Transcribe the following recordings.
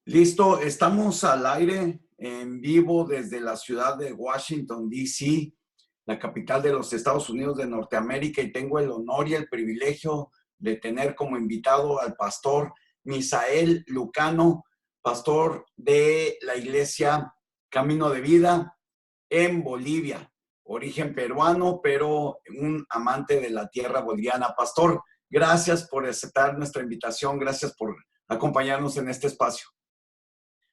Listo, estamos al aire en vivo desde la ciudad de Washington, D.C., la capital de los Estados Unidos de Norteamérica, y tengo el honor y el privilegio de tener como invitado al pastor Misael Lucano, pastor de la iglesia Camino de Vida en Bolivia, origen peruano, pero un amante de la tierra boliviana. Pastor, gracias por aceptar nuestra invitación, gracias por acompañarnos en este espacio.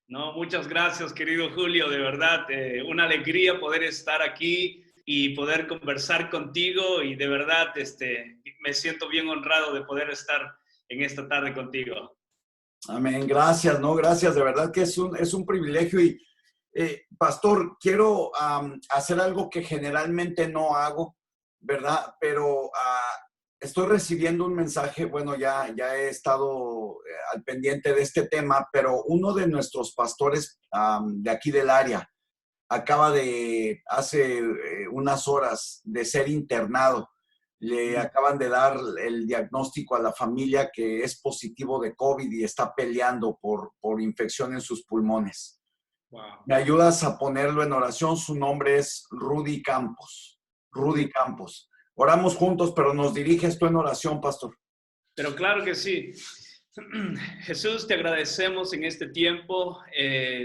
No, muchas gracias, querido Julio, de verdad, una alegría poder estar aquí y poder conversar contigo y de verdad me siento bien honrado de poder estar en esta tarde contigo. Amén, gracias, no, gracias, de verdad que es un privilegio y, pastor, quiero hacer algo que generalmente no hago, ¿verdad? Pero estoy recibiendo un mensaje, bueno, ya he estado al pendiente de este tema, pero uno de nuestros pastores de aquí del área acaba de, hace unas horas, de ser internado. Le acaban de dar el diagnóstico a la familia que es positivo de COVID y está peleando por infección en sus pulmones. Wow. ¿Me ayudas a ponerlo en oración? Su nombre es Rudy Campos. Rudy Campos. Oramos juntos, pero nos diriges tú en oración, pastor. Pero claro que sí. Jesús, te agradecemos en este tiempo,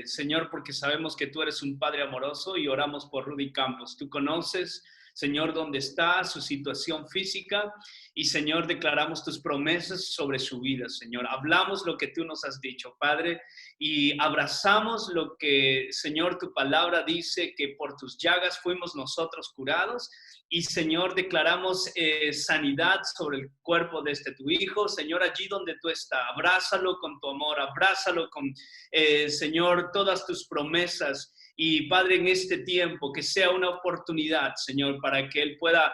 Señor, porque sabemos que tú eres un Padre amoroso y oramos por Rudy Campos. Tú conoces, Señor, dónde está, su situación física y, Señor, declaramos tus promesas sobre su vida, Señor. Hablamos lo que tú nos has dicho, Padre, y abrazamos lo que, Señor, tu palabra dice, que por tus llagas fuimos nosotros curados. Y, Señor, declaramos sanidad sobre el cuerpo de tu hijo. Señor, allí donde tú estás, abrázalo con tu amor, abrázalo con, Señor, todas tus promesas. Y, Padre, en este tiempo, que sea una oportunidad, Señor, para que él pueda,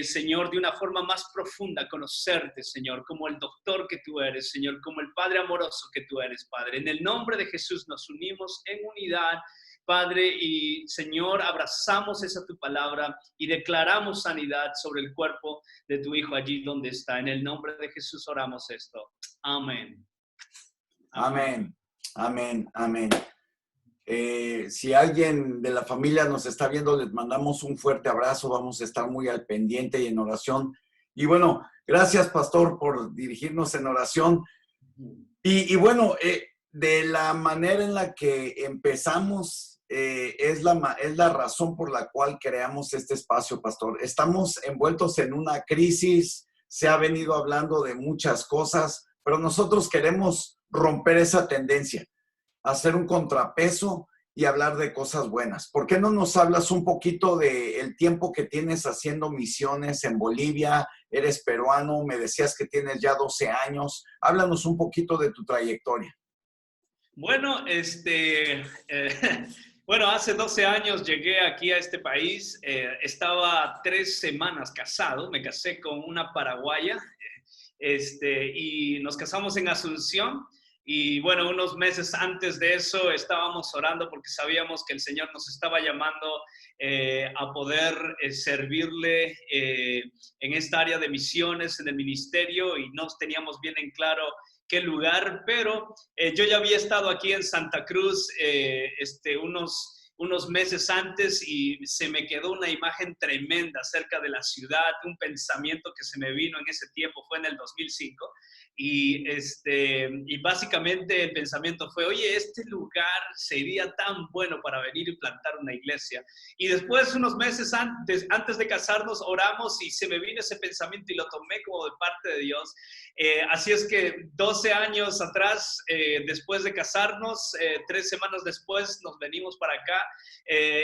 Señor, de una forma más profunda conocerte, Señor, como el doctor que tú eres, Señor, como el Padre amoroso que tú eres, Padre. En el nombre de Jesús nos unimos en unidad, Padre, y Señor, abrazamos esa tu palabra y declaramos sanidad sobre el cuerpo de tu hijo allí donde está. En el nombre de Jesús oramos esto. Amén. Amén. Amén. Amén. Si alguien de la familia nos está viendo, les mandamos un fuerte abrazo. Vamos a estar muy al pendiente y en oración. Y bueno, gracias, pastor, por dirigirnos en oración. Y bueno, de la manera en la que empezamos, es la razón por la cual creamos este espacio, pastor. Estamos envueltos en una crisis, se ha venido hablando de muchas cosas, pero nosotros queremos romper esa tendencia, hacer un contrapeso y hablar de cosas buenas. ¿Por qué no nos hablas un poquito del tiempo que tienes haciendo misiones en Bolivia? Eres peruano, me decías que tienes ya 12 años. Háblanos un poquito de tu trayectoria. Bueno, bueno, hace 12 años llegué aquí a este país. Estaba 3 semanas casado, me casé con una paraguaya, y nos casamos en Asunción. Y bueno, unos meses antes de eso estábamos orando porque sabíamos que el Señor nos estaba llamando a poder servirle en esta área de misiones, en el ministerio, y no teníamos bien en claro qué lugar, pero yo ya había estado aquí en Santa Cruz unos meses antes y se me quedó una imagen tremenda acerca de la ciudad, un pensamiento que se me vino en ese tiempo, fue en el 2005, y básicamente el pensamiento fue, oye, este lugar sería tan bueno para venir y plantar una iglesia. Y después, unos meses antes de casarnos, oramos y se me vino ese pensamiento y lo tomé como de parte de Dios. Así es que 12 años atrás, después de casarnos, 3 semanas después nos venimos para acá,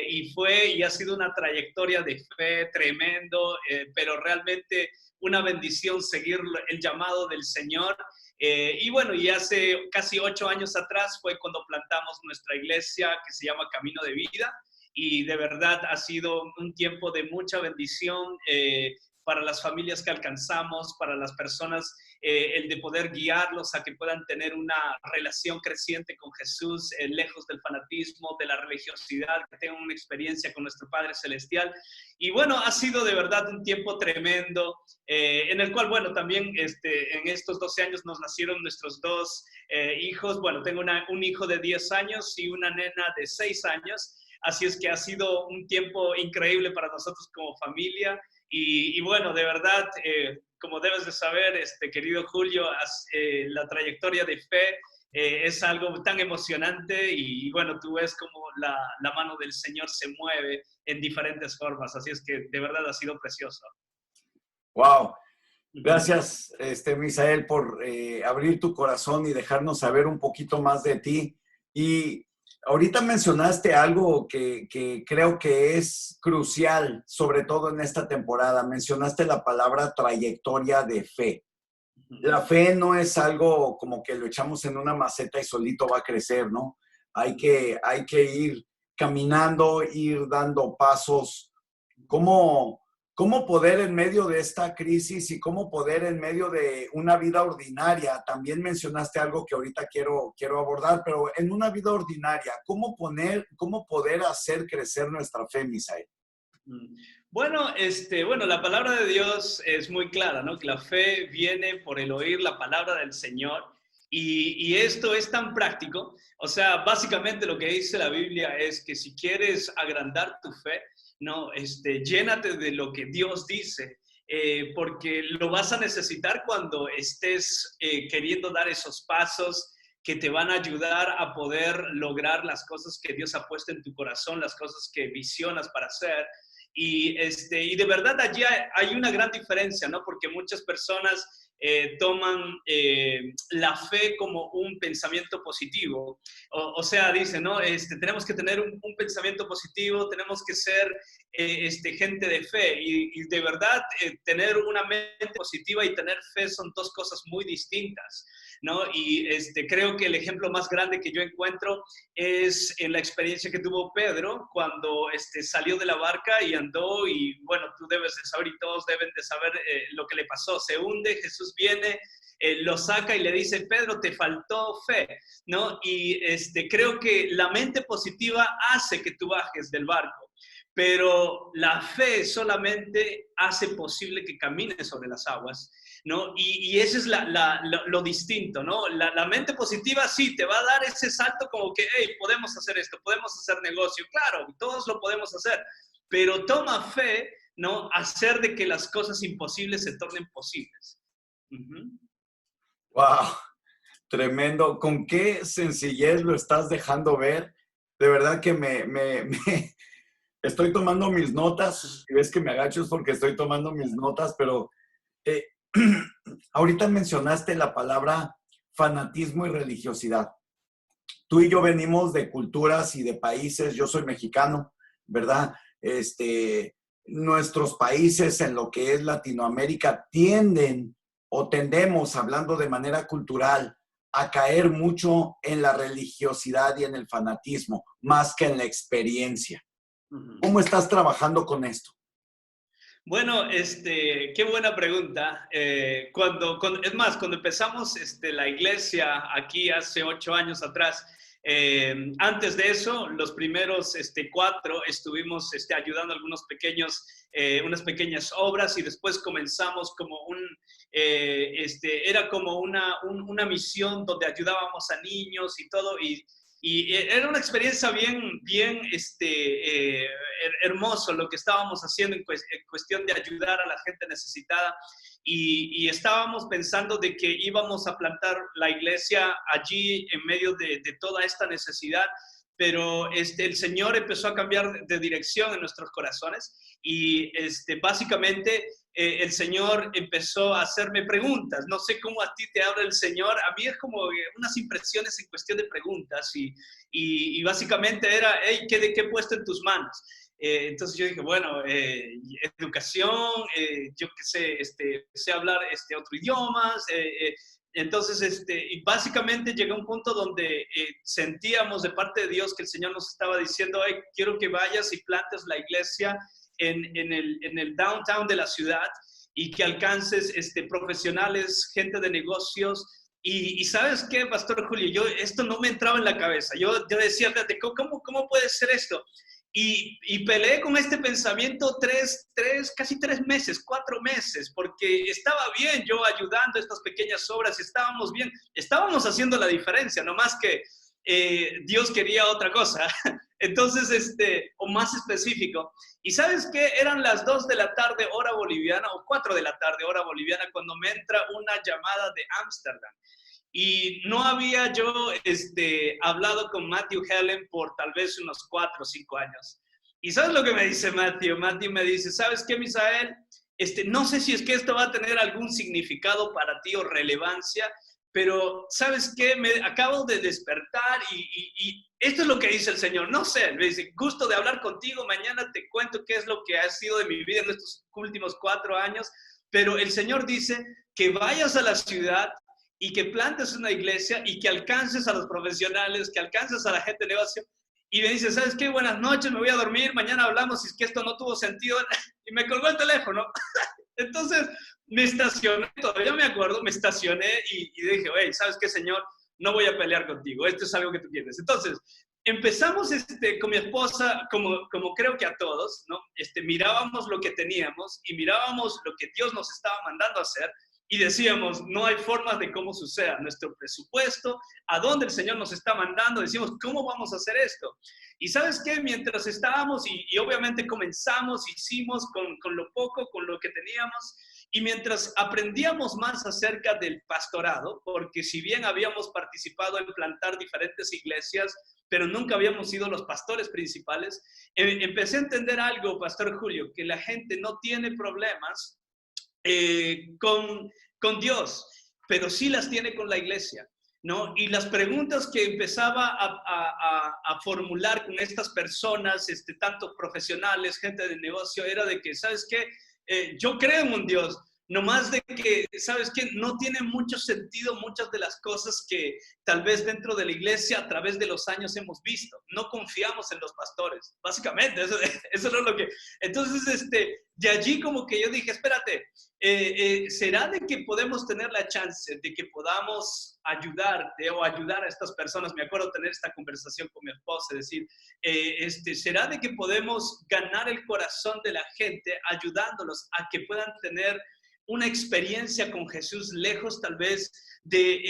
y ha sido una trayectoria de fe tremendo, pero realmente una bendición seguir el llamado del Señor. Y bueno, y hace casi 8 años atrás fue cuando plantamos nuestra iglesia que se llama Camino de Vida, y de verdad ha sido un tiempo de mucha bendición. para las familias que alcanzamos, para las personas, el de poder guiarlos a que puedan tener una relación creciente con Jesús, lejos del fanatismo, de la religiosidad, que tengan una experiencia con nuestro Padre Celestial. Y bueno, ha sido de verdad un tiempo tremendo, en el cual, bueno, también en estos 12 años nos nacieron nuestros dos hijos. Bueno, tengo un hijo de 10 años y una nena de 6 años. Así es que ha sido un tiempo increíble para nosotros como familia. Y bueno, de verdad, como debes de saber, querido Julio, la trayectoria de fe es algo tan emocionante y bueno, tú ves como la mano del Señor se mueve en diferentes formas. Así es que de verdad ha sido precioso. Wow. Gracias, Misael, por abrir tu corazón y dejarnos saber un poquito más de ti. Y ahorita mencionaste algo que creo que es crucial, sobre todo en esta temporada. Mencionaste la palabra trayectoria de fe. La fe no es algo como que lo echamos en una maceta y solito va a crecer, ¿no? Hay que ir caminando, ir dando pasos. ¿Cómo poder en medio de esta crisis y cómo poder en medio de una vida ordinaria? También mencionaste algo que ahorita quiero abordar, pero en una vida ordinaria, ¿cómo poder hacer crecer nuestra fe, Misael? Bueno, bueno, la palabra de Dios es muy clara, ¿no? Que la fe viene por el oír la palabra del Señor y esto es tan práctico. O sea, básicamente lo que dice la Biblia es que si quieres agrandar tu fe, no, llénate de lo que Dios dice, porque lo vas a necesitar cuando estés queriendo dar esos pasos que te van a ayudar a poder lograr las cosas que Dios ha puesto en tu corazón, las cosas que visionas para hacer. Y de verdad allí hay una gran diferencia, ¿no? Porque muchas personas toman la fe como un pensamiento positivo. O sea, dicen, ¿no? Tenemos que tener un pensamiento positivo, tenemos que ser gente de fe. Y de verdad, tener una mente positiva y tener fe son dos cosas muy distintas, ¿no? Y creo que el ejemplo más grande que yo encuentro es en la experiencia que tuvo Pedro cuando salió de la barca y andó, y bueno, tú debes de saber y todos deben de saber lo que le pasó. Se hunde, Jesús viene, lo saca y le dice, Pedro, te faltó fe, ¿no? Y creo que la mente positiva hace que tú bajes del barco, pero la fe solamente hace posible que camines sobre las aguas, ¿no? Y eso es lo distinto, ¿no? La mente positiva sí te va a dar ese salto como que, hey, podemos hacer esto, podemos hacer negocio, claro, todos lo podemos hacer, pero toma fe, ¿no? Hacer de que las cosas imposibles se tornen posibles. Wow, tremendo. ¿Con qué sencillez lo estás dejando ver? De verdad que me estoy tomando mis notas. Si ves que me agacho es porque estoy tomando mis notas, pero ahorita mencionaste la palabra fanatismo y religiosidad. Tú y yo venimos de culturas y de países, yo soy mexicano, ¿verdad? Nuestros países en lo que es Latinoamérica tienden o tendemos, hablando de manera cultural, a caer mucho en la religiosidad y en el fanatismo, más que en la experiencia. ¿Cómo estás trabajando con esto? Bueno, qué buena pregunta. Es más, cuando empezamos la iglesia aquí hace 8 años atrás, antes de eso, los primeros 4 estuvimos ayudando a unas pequeñas obras, y después comenzamos como era como una misión donde ayudábamos a niños y todo, y era una experiencia bien hermoso lo que estábamos haciendo en cuestión de ayudar a la gente necesitada. Y estábamos pensando de que íbamos a plantar la iglesia allí en medio de toda esta necesidad, pero el Señor empezó a cambiar de dirección en nuestros corazones y básicamente el Señor empezó a hacerme preguntas. No sé cómo a ti te habla el Señor, a mí es como unas impresiones en cuestión de preguntas y básicamente era, hey, ¿qué he puesto en tus manos? Entonces yo dije, bueno, educación, yo qué sé hablar otro idiomas, entonces, y básicamente llegué a un punto donde sentíamos de parte de Dios que el Señor nos estaba diciendo, hey, quiero que vayas y plantes la iglesia en el downtown de la ciudad. y que alcances profesionales, gente de negocios. Y ¿sabes qué, Pastor Julio? Esto no me entraba en la cabeza. Yo decía, fíjate, ¿cómo puede ser esto? Y peleé con este pensamiento casi 3 meses, 4 meses, porque estaba bien yo ayudando a estas pequeñas obras, estábamos bien, estábamos haciendo la diferencia, no más que Dios quería otra cosa. Entonces, o más específico. ¿Y sabes qué? Eran las 2 de la tarde, hora boliviana, o 4 de la tarde, hora boliviana, cuando me entra una llamada de Ámsterdam. Y no había yo hablado con Matthew Helen por tal vez unos 4 o 5 años. ¿Y sabes lo que me dice Matthew? Matthew me dice, ¿sabes qué, Misael? No sé si es que esto va a tener algún significado para ti o relevancia, pero ¿sabes qué? Me acabo de despertar y esto es lo que dice el Señor. No sé, me dice, gusto de hablar contigo, mañana te cuento qué es lo que ha sido de mi vida en estos últimos 4 años, pero el Señor dice que vayas a la ciudad y que plantes una iglesia y que alcances a los profesionales, que alcances a la gente de negocio. Y me dice, ¿sabes qué? Buenas noches, me voy a dormir, mañana hablamos, si es que esto no tuvo sentido. Y me colgó el teléfono. Entonces me estacioné, todavía me acuerdo, me estacioné y dije, hey, ¿sabes qué, Señor? No voy a pelear contigo, esto es algo que tú quieres. Entonces, empezamos con mi esposa, como creo que a todos, ¿no? Mirábamos lo que teníamos y mirábamos lo que Dios nos estaba mandando a hacer. Y decíamos, no hay formas de cómo suceda nuestro presupuesto, a dónde el Señor nos está mandando, decimos, ¿cómo vamos a hacer esto? Y ¿sabes qué? Mientras estábamos y obviamente comenzamos, hicimos con lo poco, con lo que teníamos, y mientras aprendíamos más acerca del pastorado, porque si bien habíamos participado en plantar diferentes iglesias, pero nunca habíamos sido los pastores principales, empecé a entender algo, Pastor Julio, que la gente no tiene problemas con Dios, pero sí las tiene con la iglesia, ¿no? Y las preguntas que empezaba a formular con estas personas, tanto profesionales, gente de negocio, era de que, ¿sabes qué? Yo creo en un Dios, no más de que, ¿sabes qué? No tiene mucho sentido muchas de las cosas que tal vez dentro de la iglesia a través de los años hemos visto. No confiamos en los pastores, básicamente, eso es lo que... Entonces, de allí como que yo dije, espérate, ¿será de que podemos tener la chance de que podamos ayudarte o ayudar a estas personas? Me acuerdo tener esta conversación con mi esposa, decir, ¿será de que podemos ganar el corazón de la gente ayudándolos a que puedan tener una experiencia con Jesús lejos tal vez de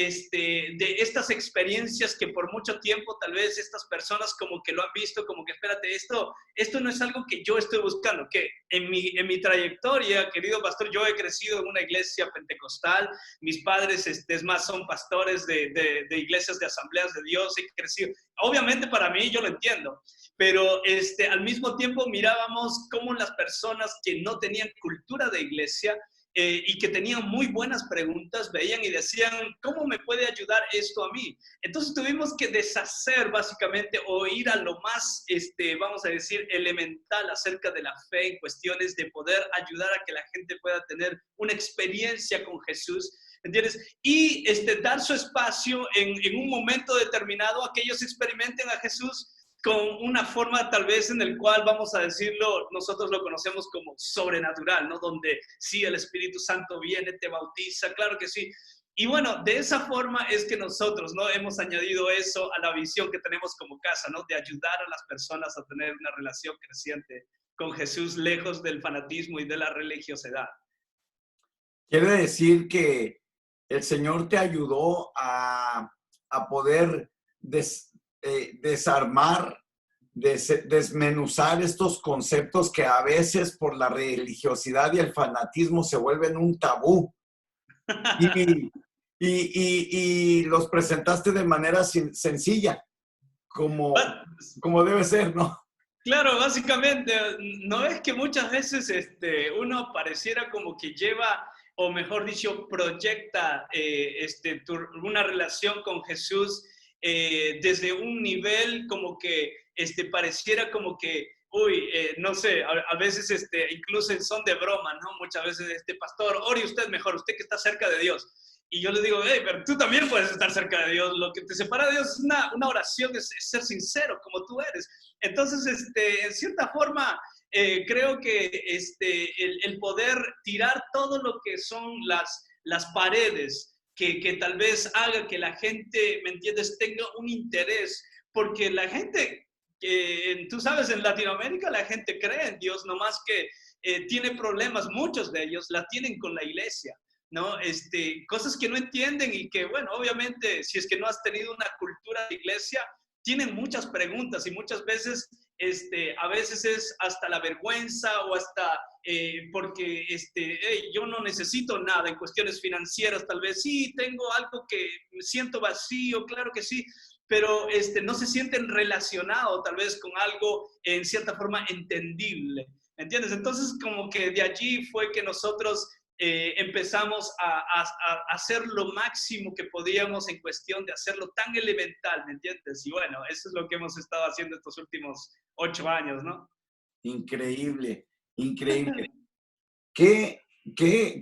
estas experiencias que por mucho tiempo tal vez estas personas como que lo han visto, como que espérate, esto no es algo que yo estoy buscando, que en mi trayectoria, querido pastor, yo he crecido en una iglesia pentecostal, mis padres es más, son pastores de iglesias de asambleas de Dios, he crecido, obviamente para mí yo lo entiendo, pero al mismo tiempo mirábamos cómo las personas que no tenían cultura de iglesia y que tenían muy buenas preguntas, veían y decían, ¿cómo me puede ayudar esto a mí? Entonces tuvimos que deshacer básicamente o ir a lo más, vamos a decir, elemental acerca de la fe en cuestiones de poder ayudar a que la gente pueda tener una experiencia con Jesús, ¿entiendes? Y dar su espacio en un momento determinado a que ellos experimenten a Jesús con una forma tal vez en el cual, vamos a decirlo, nosotros lo conocemos como sobrenatural, ¿no? Donde sí, el Espíritu Santo viene, te bautiza, claro que sí. Y bueno, de esa forma es que nosotros, ¿no? Hemos añadido eso a la visión que tenemos como casa, ¿no? De ayudar a las personas a tener una relación creciente con Jesús, lejos del fanatismo y de la religiosidad. Quiere decir que el Señor te ayudó a poder desarmar, desmenuzar estos conceptos que a veces por la religiosidad y el fanatismo se vuelven un tabú. Y los presentaste de manera sencilla, como debe ser, ¿no? Claro, básicamente, no es que muchas veces uno pareciera como que lleva, o mejor dicho, proyecta una relación con Jesús desde un nivel como que pareciera como que, uy, no sé, a veces incluso en son de broma, ¿no? Muchas veces, pastor, ore usted mejor, usted que está cerca de Dios. Y yo le digo, hey, pero tú también puedes estar cerca de Dios. Lo que te separa de Dios es una oración, es ser sincero como tú eres. Entonces, en cierta forma, creo que el poder tirar todo lo que son las paredes, que tal vez haga que la gente, ¿me entiendes?, tenga un interés, porque la gente, tú sabes, en Latinoamérica la gente cree en Dios, nomás que tiene problemas, muchos de ellos la tienen con la iglesia, ¿no? Cosas que no entienden y que, bueno, obviamente, si es que no has tenido una cultura de iglesia, tienen muchas preguntas y muchas veces, a veces es hasta la vergüenza o hasta porque hey, yo no necesito nada en cuestiones financieras, tal vez sí, tengo algo que me siento vacío, claro que sí, pero no se sienten relacionados tal vez con algo en cierta forma entendible, ¿entiendes? Entonces como que de allí fue que nosotros empezamos a hacer lo máximo que podíamos en cuestión de hacerlo tan elemental, ¿me entiendes? Y bueno, eso es lo que hemos estado haciendo estos últimos 8 años, ¿no? Increíble, increíble.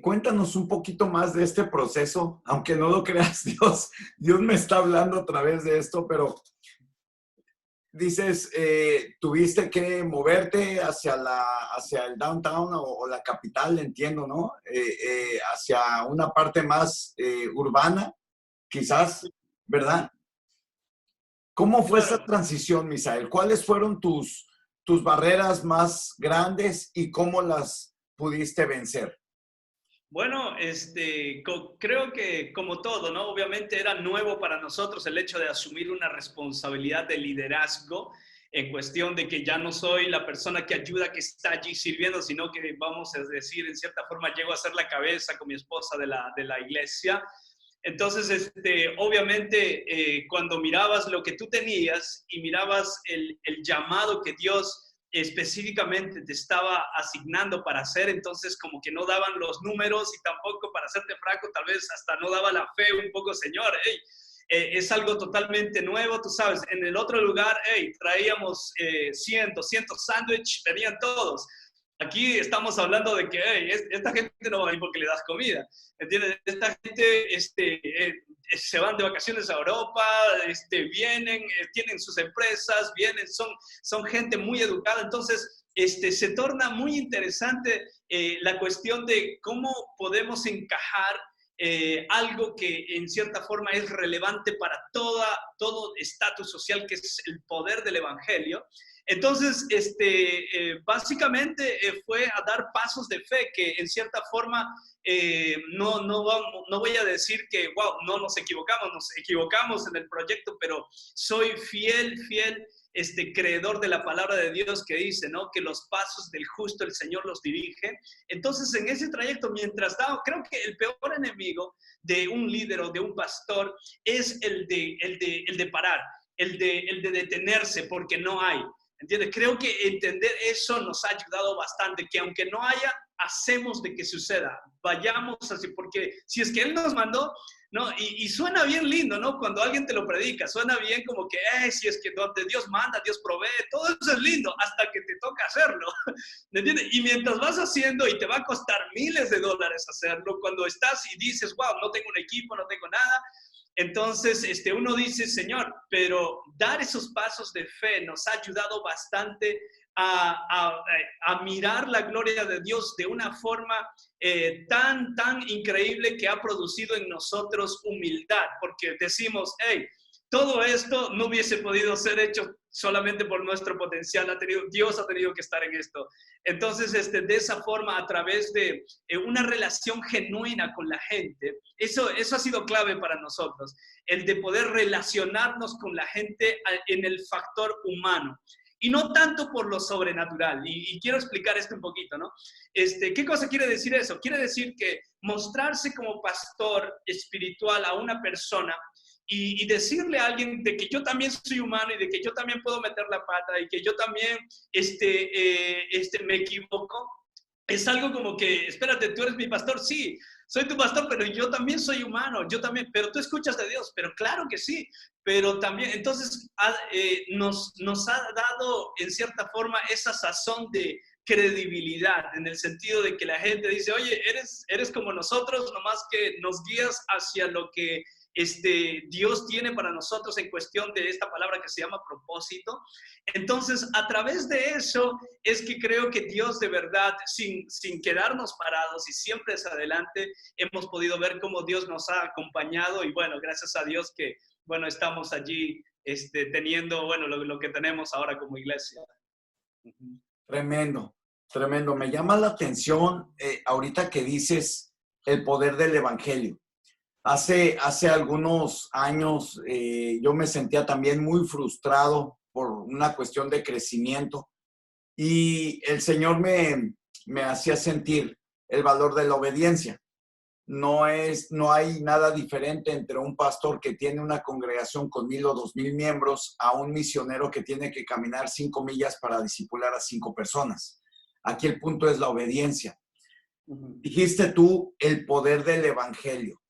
Cuéntanos un poquito más de este proceso, aunque no lo creas, Dios me está hablando a través de esto, pero dices, tuviste que moverte hacia el downtown o la capital, entiendo, ¿no? Hacia una parte más urbana, quizás, ¿verdad? ¿Cómo fue esa Claro. transición, Misael? ¿Cuáles fueron tus barreras más grandes y cómo las pudiste vencer? Bueno, creo que como todo, ¿no? Obviamente era nuevo para nosotros el hecho de asumir una responsabilidad de liderazgo en cuestión de que ya no soy la persona que ayuda, que está allí sirviendo, sino que vamos a decir, en cierta forma, llego a ser la cabeza con mi esposa de la iglesia. Entonces, obviamente, cuando mirabas lo que tú tenías y mirabas el llamado que Dios específicamente te estaba asignando para hacer, entonces como que no daban los números y tampoco, para hacerte franco, tal vez hasta no daba la fe un poco, Señor, hey, es algo totalmente nuevo, tú sabes, en el otro lugar, hey, traíamos 100, 200 sándwiches, pedían todos. Aquí estamos hablando de que hey, esta gente no va a ir porque le das comida, ¿entiendes? Esta gente se van de vacaciones a Europa, vienen, tienen sus empresas, vienen, son gente muy educada, entonces se torna muy interesante la cuestión de cómo podemos encajar algo que en cierta forma es relevante para todo estatus social, que es el poder del evangelio. Entonces, básicamente fue a dar pasos de fe que en cierta forma no voy a decir que, wow, no nos equivocamos en el proyecto, pero soy fiel, creedor de la palabra de Dios que dice, ¿no? Que los pasos del justo el Señor los dirige. Entonces, en ese trayecto, mientras daba, creo que el peor enemigo de un líder o de un pastor es el de parar, el de detenerse porque no hay. ¿Entiendes? Creo que entender eso nos ha ayudado bastante, que aunque no haya, hacemos de que suceda. Vayamos así, porque si es que Él nos mandó, ¿no? Y suena bien lindo, ¿no? Cuando alguien te lo predica, suena bien como que, si es que donde Dios manda, Dios provee, todo eso es lindo, hasta que te toca hacerlo, ¿me entiendes? Y mientras vas haciendo, y te va a costar miles de dólares hacerlo, cuando estás y dices, wow, no tengo un equipo, no tengo nada, entonces, uno dice, Señor, pero dar esos pasos de fe nos ha ayudado bastante a mirar la gloria de Dios de una forma tan increíble que ha producido en nosotros humildad, porque decimos, hey, todo esto no hubiese podido ser hecho solamente por nuestro potencial, Dios ha tenido que estar en esto. Entonces, de esa forma, a través de una relación genuina con la gente, eso ha sido clave para nosotros, el de poder relacionarnos con la gente en el factor humano. Y no tanto por lo sobrenatural. Y quiero explicar esto un poquito, ¿no? ¿Qué cosa quiere decir eso? Quiere decir que mostrarse como pastor espiritual a una persona y decirle a alguien de que yo también soy humano y de que yo también puedo meter la pata y que yo también me equivoco, es algo como que, espérate, tú eres mi pastor, sí, soy tu pastor, pero yo también soy humano, yo también, pero tú escuchas de Dios, pero claro que sí, pero también, entonces nos ha dado en cierta forma esa sazón de credibilidad, en el sentido de que la gente dice, oye, eres como nosotros, nomás que nos guías hacia lo que Dios tiene para nosotros en cuestión de esta palabra que se llama propósito. Entonces, a través de eso es que creo que Dios de verdad, sin quedarnos parados y siempre hacia adelante, hemos podido ver cómo Dios nos ha acompañado y bueno, gracias a Dios que, bueno, estamos allí teniendo, bueno, lo que tenemos ahora como iglesia. Tremendo, tremendo. Me llama la atención ahorita que dices el poder del evangelio. Hace algunos años yo me sentía también muy frustrado por una cuestión de crecimiento y el Señor me hacía sentir el valor de la obediencia. No hay nada diferente entre un pastor que tiene una congregación con 1,000 o 2,000 miembros a un misionero que tiene que caminar 5 millas para discipular a 5 personas. Aquí el punto es la obediencia. Dijiste tú el poder del evangelio.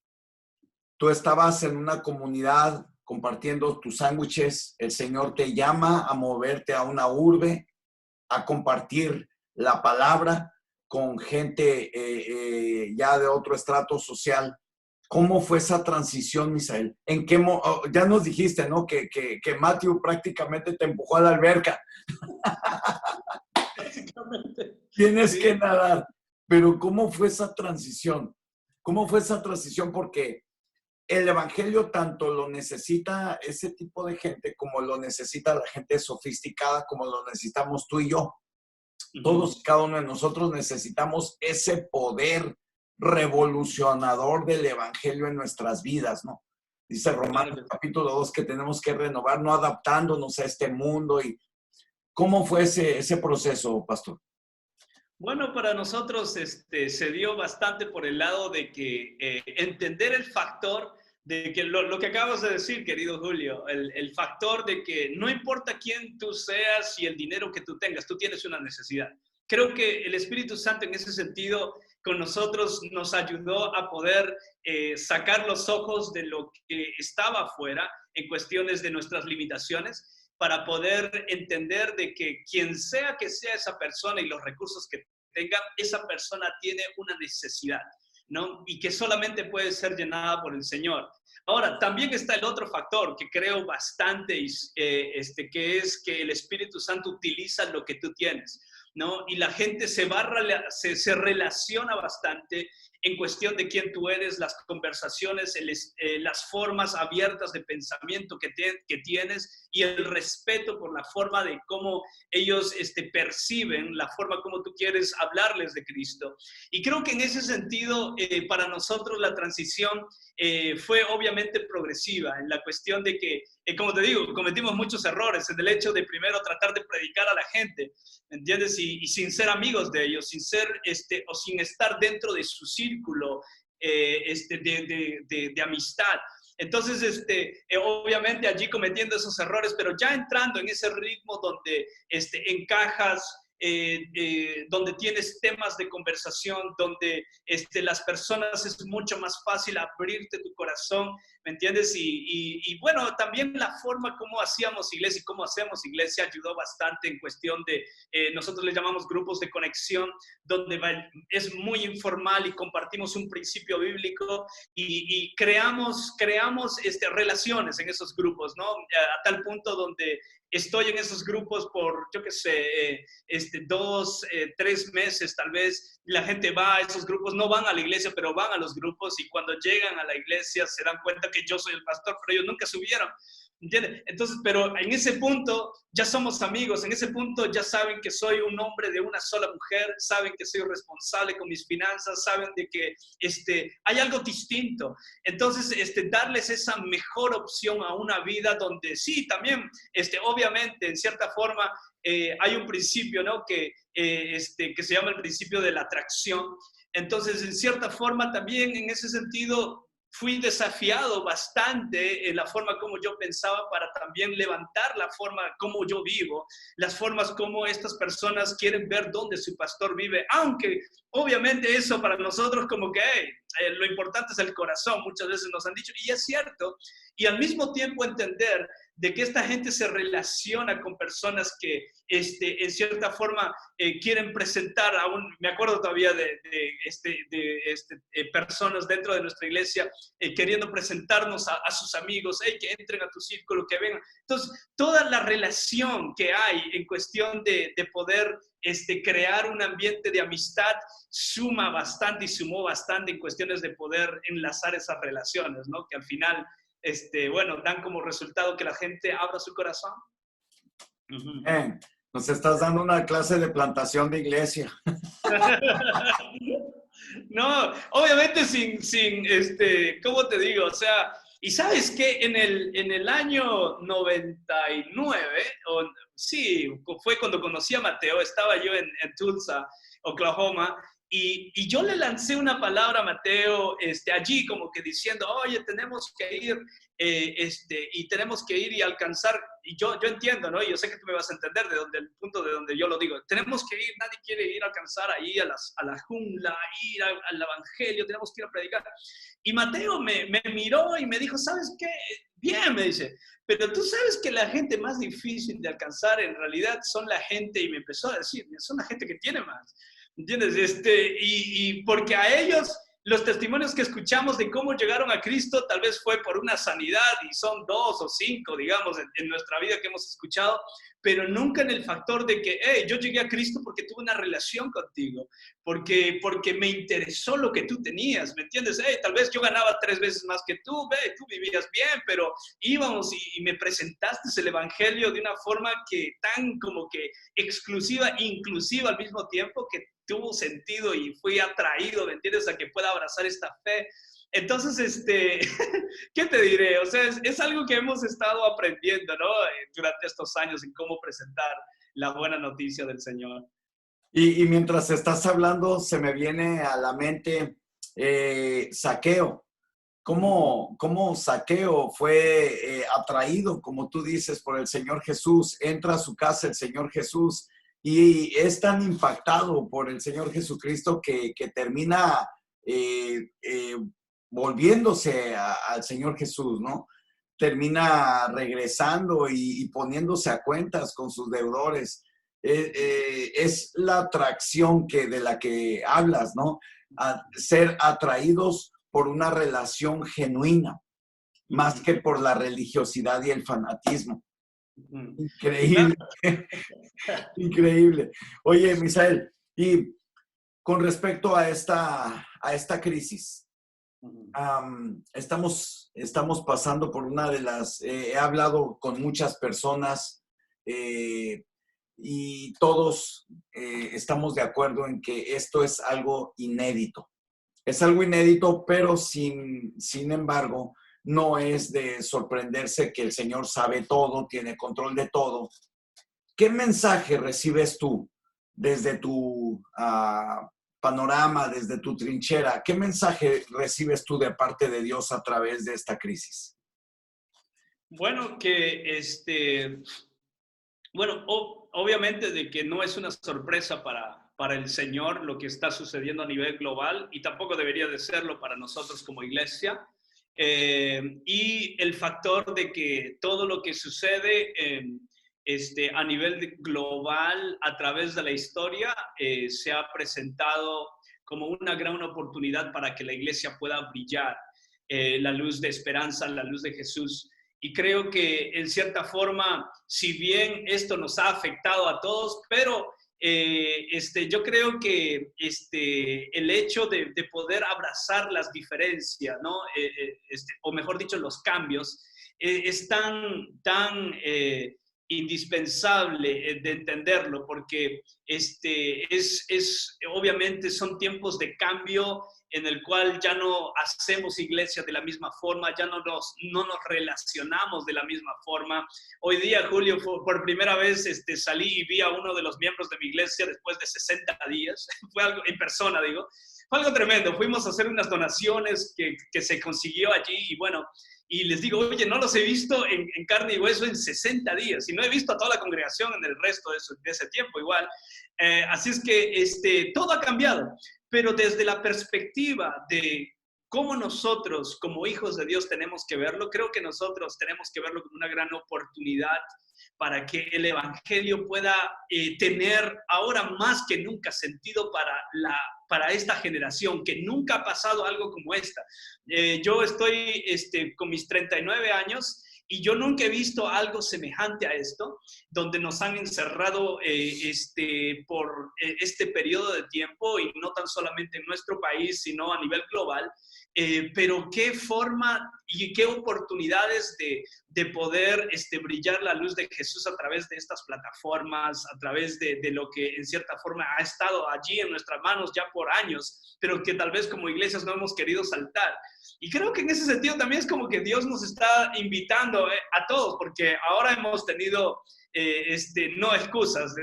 Tú estabas en una comunidad compartiendo tus sándwiches. El Señor te llama a moverte a una urbe, a compartir la palabra con gente ya de otro estrato social. ¿Cómo fue esa transición, Misael? Ya nos dijiste, ¿no? Que Matthew prácticamente te empujó a la alberca. Tienes que nadar. Pero ¿cómo fue esa transición? ¿Cómo fue esa transición? Porque el evangelio tanto lo necesita ese tipo de gente como lo necesita la gente sofisticada, como lo necesitamos tú y yo. Todos y cada uno de nosotros necesitamos ese poder revolucionador del evangelio en nuestras vidas, ¿no? Dice Romanos capítulo 2 que tenemos que renovar, no adaptándonos a este mundo. ¿Y cómo fue ese proceso, pastor? Bueno, para nosotros se dio bastante por el lado de que entender el factor de que lo que acabas de decir, querido Julio, el factor de que no importa quién tú seas y el dinero que tú tengas, tú tienes una necesidad. Creo que el Espíritu Santo en ese sentido con nosotros nos ayudó a poder sacar los ojos de lo que estaba afuera en cuestiones de nuestras limitaciones, para poder entender de que quien sea que sea esa persona y los recursos que tenga, esa persona tiene una necesidad, ¿no? Y que solamente puede ser llenada por el Señor. Ahora, también está el otro factor que creo bastante, que es que el Espíritu Santo utiliza lo que tú tienes, ¿no? Y la gente se relaciona bastante en cuestión de quién tú eres, las conversaciones, las formas abiertas de pensamiento que tienes y el respeto por la forma de cómo ellos perciben, la forma como tú quieres hablarles de Cristo. Y creo que en ese sentido, para nosotros la transición fue obviamente progresiva, en la cuestión de que, como te digo, cometimos muchos errores en el hecho de primero tratar de predicar a la gente, ¿entiendes? Y sin ser amigos de ellos, sin ser, o sin estar dentro de su círculo de amistad. Entonces, obviamente allí cometiendo esos errores, pero ya entrando en ese ritmo donde encajas, donde tienes temas de conversación, donde las personas es mucho más fácil abrirte tu corazón, ¿me entiendes? Y bueno, también la forma como hacíamos iglesia y cómo hacemos iglesia ayudó bastante en cuestión de, nosotros le llamamos grupos de conexión, donde es muy informal y compartimos un principio bíblico y creamos relaciones en esos grupos, ¿no? A tal punto donde estoy en esos grupos por, yo qué sé, 2, 3 meses tal vez. La gente va a esos grupos, no van a la iglesia, pero van a los grupos y cuando llegan a la iglesia se dan cuenta que yo soy el pastor, pero ellos nunca subieron. ¿Entiendes? Entonces, pero en ese punto ya somos amigos, en ese punto ya saben que soy un hombre de una sola mujer, saben que soy responsable con mis finanzas, saben de que hay algo distinto. Entonces, darles esa mejor opción a una vida donde sí, también, obviamente, en cierta forma, hay un principio, ¿no? Que se llama el principio de la atracción. Entonces, en cierta forma, también en ese sentido, fui desafiado bastante en la forma como yo pensaba para también levantar la forma como yo vivo, las formas como estas personas quieren ver dónde su pastor vive, aunque obviamente eso para nosotros como que lo importante es el corazón, muchas veces nos han dicho, y es cierto, y al mismo tiempo entender de que esta gente se relaciona con personas que en cierta forma quieren presentar me acuerdo todavía de personas dentro de nuestra iglesia queriendo presentarnos a sus amigos, hey, que entren a tu círculo, que vengan. Entonces, toda la relación que hay en cuestión de poder crear un ambiente de amistad suma bastante y sumó bastante en cuestiones de poder enlazar esas relaciones, ¿no? Que al final bueno, dan como resultado que la gente abra su corazón. Nos estás dando una clase de plantación de iglesia. No, obviamente sin ¿cómo te digo? O sea, y sabes que en el año 99, sí, fue cuando conocí a Mateo, estaba yo en Tulsa, Oklahoma, y yo le lancé una palabra a Mateo allí como que diciendo, oye, tenemos que ir, y tenemos que ir y alcanzar, y yo entiendo, ¿no? Y yo sé que tú me vas a entender el punto de donde yo lo digo. Tenemos que ir, nadie quiere ir a alcanzar ahí a la jungla, ir al evangelio, tenemos que ir a predicar. Y Mateo me miró y me dijo, ¿sabes qué? Bien, me dice, pero tú sabes que la gente más difícil de alcanzar en realidad son la gente, y me empezó a decir, son la gente que tiene más. ¿Entiendes? Y porque a ellos, los testimonios que escuchamos de cómo llegaron a Cristo, tal vez fue por una sanidad, y son 2 o 5, digamos, en nuestra vida que hemos escuchado, pero nunca en el factor de que, hey, yo llegué a Cristo porque tuve una relación contigo, porque me interesó lo que tú tenías, ¿me entiendes? Hey, tal vez yo ganaba 3 veces más que tú, tú vivías bien, pero íbamos y me presentaste el evangelio de una forma que tan como que exclusiva, inclusiva al mismo tiempo, que tuvo sentido y fui atraído, ¿me entiendes?, a que pueda abrazar esta fe. Entonces, ¿qué te diré? O sea, es algo que hemos estado aprendiendo, ¿no? Durante estos años en cómo presentar la buena noticia del Señor. Y mientras estás hablando, se me viene a la mente Zaqueo. ¿Cómo Zaqueo fue atraído, como tú dices, por el Señor Jesús? Entra a su casa el Señor Jesús y es tan impactado por el Señor Jesucristo que termina volviéndose al Señor Jesús, ¿no? Termina regresando y poniéndose a cuentas con sus deudores. Es la atracción de la que hablas, ¿no? A ser atraídos por una relación genuina, más que por la religiosidad y el fanatismo. Increíble. Increíble. Oye, Misael, y con respecto a esta crisis, estamos pasando por una de las, he hablado con muchas personas y todos estamos de acuerdo en que esto es algo inédito. Es algo inédito, pero sin embargo, no es de sorprenderse que el Señor sabe todo, tiene control de todo. ¿Qué mensaje recibes tú desde tu panorama, desde tu trinchera? ¿Qué mensaje recibes tú de parte de Dios a través de esta crisis? Bueno, obviamente de que no es una sorpresa para el Señor lo que está sucediendo a nivel global, y tampoco debería de serlo para nosotros como iglesia. Y el factor de que todo lo que sucede a nivel global a través de la historia se ha presentado como una gran oportunidad para que la iglesia pueda brillar la luz de esperanza, la luz de Jesús. Y creo que en cierta forma, si bien esto nos ha afectado a todos, pero yo creo que el hecho de poder abrazar las diferencias, ¿no? O mejor dicho, los cambios, es tan indispensable de entenderlo, porque obviamente son tiempos de cambio en el cual ya no hacemos iglesia de la misma forma, ya no nos relacionamos de la misma forma. Hoy día, Julio, por primera vez salí y vi a uno de los miembros de mi iglesia después de 60 días, fue algo en persona, digo, fue algo tremendo. Fuimos a hacer unas donaciones que se consiguió allí, y bueno, y les digo, oye, no los he visto en carne y hueso en 60 días, y no he visto a toda la congregación en el resto de ese tiempo igual. Así es que todo ha cambiado, pero desde la perspectiva de ¿cómo nosotros como hijos de Dios tenemos que verlo? Creo que nosotros tenemos que verlo como una gran oportunidad para que el evangelio pueda tener ahora más que nunca sentido para esta generación, que nunca ha pasado algo como esta. Yo estoy con mis 39 años y yo nunca he visto algo semejante a esto, donde nos han encerrado por este periodo de tiempo, y no tan solamente en nuestro país, sino a nivel global. Pero qué forma y qué oportunidades de poder brillar la luz de Jesús a través de estas plataformas, a través de lo que en cierta forma ha estado allí en nuestras manos ya por años, pero que tal vez como iglesias no hemos querido saltar. Y creo que en ese sentido también es como que Dios nos está invitando a todos, porque ahora hemos tenido no excusas.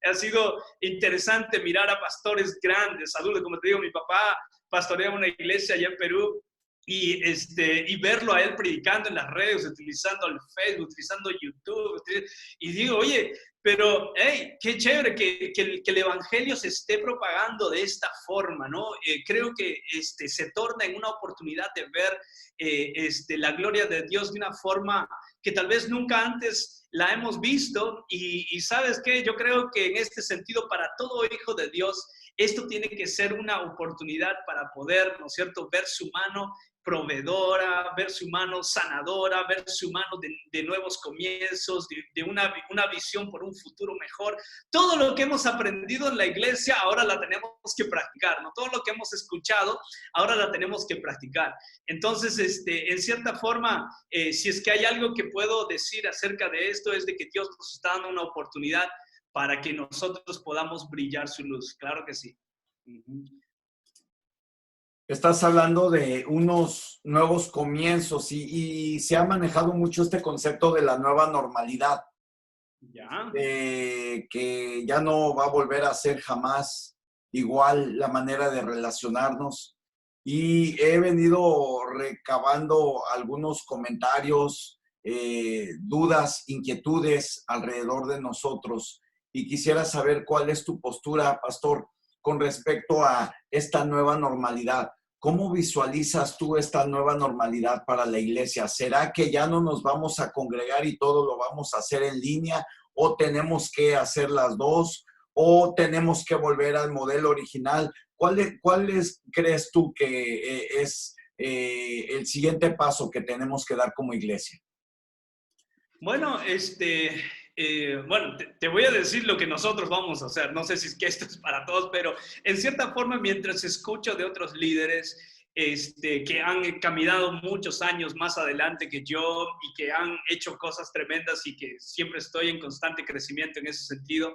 Ha sido interesante mirar a pastores grandes, adultos, como te digo, mi papá pastorea una iglesia allá en Perú, y verlo a él predicando en las redes, utilizando el Facebook, utilizando YouTube, y digo, oye, pero hey, qué chévere que el evangelio se esté propagando de esta forma, ¿no? Creo que se torna en una oportunidad de ver la gloria de Dios de una forma que tal vez nunca antes la hemos visto, y ¿sabes qué? Yo creo que en este sentido, para todo hijo de Dios, esto tiene que ser una oportunidad para poder, ¿no es cierto?, ver su mano proveedora, ver su mano sanadora, ver su mano de nuevos comienzos, de una visión por un futuro mejor. Todo lo que hemos aprendido en la iglesia, ahora la tenemos que practicar, ¿no? Todo lo que hemos escuchado, ahora la tenemos que practicar. Entonces, en cierta forma, si es que hay algo que puedo decir acerca de esto, es de que Dios nos está dando una oportunidad para que nosotros podamos brillar su luz. Claro que sí. Estás hablando de unos nuevos comienzos y se ha manejado mucho este concepto de la nueva normalidad. Ya. Que ya no va a volver a ser jamás igual la manera de relacionarnos. Y he venido recabando algunos comentarios, dudas, inquietudes alrededor de nosotros. Y quisiera saber cuál es tu postura, pastor, con respecto a esta nueva normalidad. ¿Cómo visualizas tú esta nueva normalidad para la iglesia? ¿Será que ya no nos vamos a congregar y todo lo vamos a hacer en línea? ¿O tenemos que hacer las dos? ¿O tenemos que volver al modelo original? ¿Cuál crees tú que es el siguiente paso que tenemos que dar como iglesia? Bueno, te voy a decir lo que nosotros vamos a hacer. No sé si es que esto es para todos, pero en cierta forma, mientras escucho de otros líderes que han caminado muchos años más adelante que yo y que han hecho cosas tremendas, y que siempre estoy en constante crecimiento en ese sentido,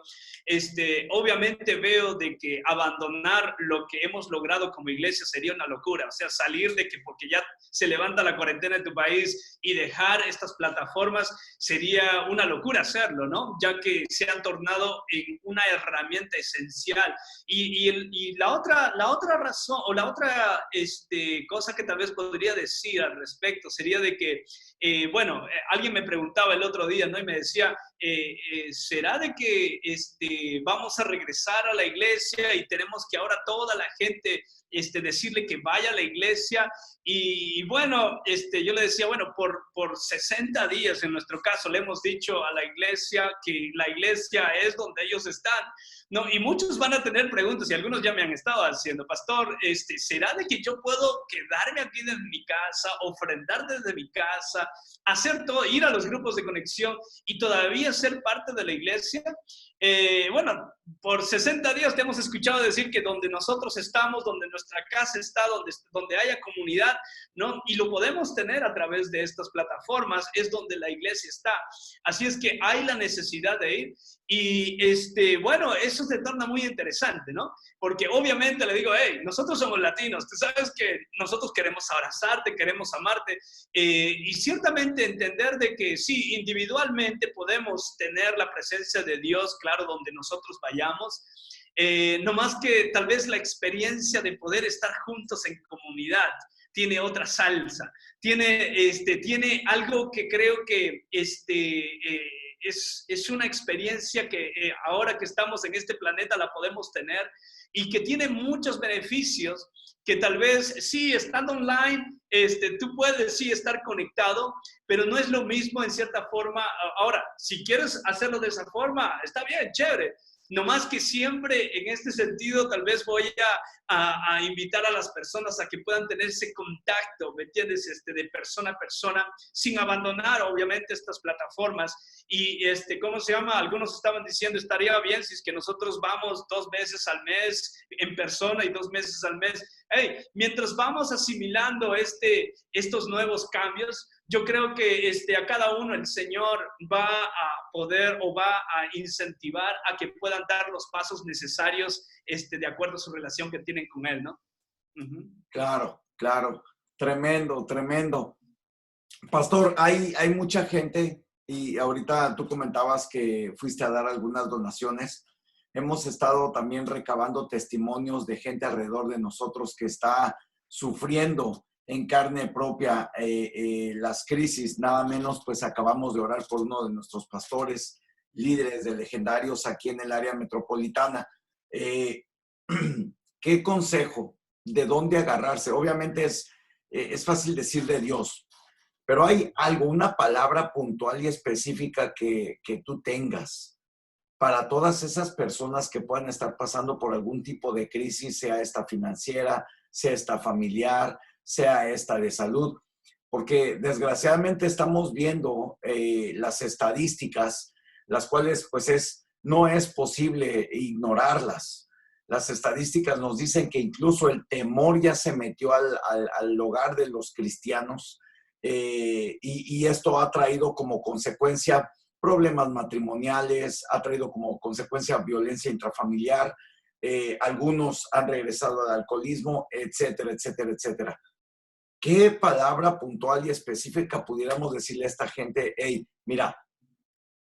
obviamente veo de que abandonar lo que hemos logrado como iglesia sería una locura. O sea, salir de que porque ya se levanta la cuarentena en tu país y dejar estas plataformas sería una locura hacerlo, ¿no? Ya que se han tornado en una herramienta esencial. Y la otra razón, o la otra cosa que tal vez podría decir al respecto sería de que, alguien me preguntaba el otro día, ¿no? Y me decía, ¿será de que vamos a regresar a la iglesia y tenemos que ahora toda la gente decirle que vaya a la iglesia? Y bueno, yo le decía, bueno, por 60 días en nuestro caso le hemos dicho a la iglesia que la iglesia es donde ellos están, ¿no? Y muchos van a tener preguntas, y algunos ya me han estado haciendo, pastor, ¿será de que yo puedo quedarme aquí desde mi casa, ofrendar desde mi casa, hacer todo, ir a los grupos de conexión y todavía ser parte de la iglesia? Bueno, por 60 días te hemos escuchado decir que donde nosotros estamos, donde nuestra casa está, donde haya comunidad, ¿no? Y lo podemos tener a través de estas plataformas, es donde la iglesia está. Así es que hay la necesidad de ir. Y bueno, eso se torna muy interesante, ¿no? Porque obviamente le digo, hey, nosotros somos latinos, tú sabes que nosotros queremos abrazarte, queremos amarte, y ciertamente entender de que sí, individualmente podemos tener la presencia de Dios, claro, donde nosotros vayamos, no más que tal vez la experiencia de poder estar juntos en comunidad tiene otra salsa, tiene algo que creo que es una experiencia que ahora que estamos en este planeta la podemos tener, y que tiene muchos beneficios que tal vez, sí, estando online, tú puedes, sí, estar conectado, pero no es lo mismo en cierta forma. Ahora, si quieres hacerlo de esa forma, está bien, chévere. No más que siempre en este sentido tal vez voy a invitar a las personas a que puedan tener ese contacto, ¿me entiendes? De persona a persona, sin abandonar obviamente estas plataformas. Y ¿cómo se llama? Algunos estaban diciendo, estaría bien si es que nosotros vamos 2 veces al mes en persona y 2 meses al mes. Hey, mientras vamos asimilando estos nuevos cambios, yo creo que a cada uno el Señor va a poder o va a incentivar a que puedan dar los pasos necesarios de acuerdo a su relación que tienen con Él, ¿no? Uh-huh. Claro, claro. Tremendo, tremendo. Pastor, hay mucha gente y ahorita tú comentabas que fuiste a dar algunas donaciones. Hemos estado también recabando testimonios de gente alrededor de nosotros que está sufriendo en carne propia las crisis. Nada menos, pues acabamos de orar por uno de nuestros pastores, líderes de legendarios aquí en el área metropolitana. ¿Qué consejo? ¿De dónde agarrarse? Obviamente es fácil decir de Dios, pero hay algo, una palabra puntual y específica que tú tengas para todas esas personas que puedan estar pasando por algún tipo de crisis, sea esta financiera, sea esta familiar, sea esta de salud, porque desgraciadamente estamos viendo las estadísticas, las cuales pues no es posible ignorarlas. Las estadísticas nos dicen que incluso el temor ya se metió al hogar de los cristianos y esto ha traído como consecuencia problemas matrimoniales, ha traído como consecuencia violencia intrafamiliar, algunos han regresado al alcoholismo, etcétera, etcétera, etcétera. ¿Qué palabra puntual y específica pudiéramos decirle a esta gente? Hey, mira,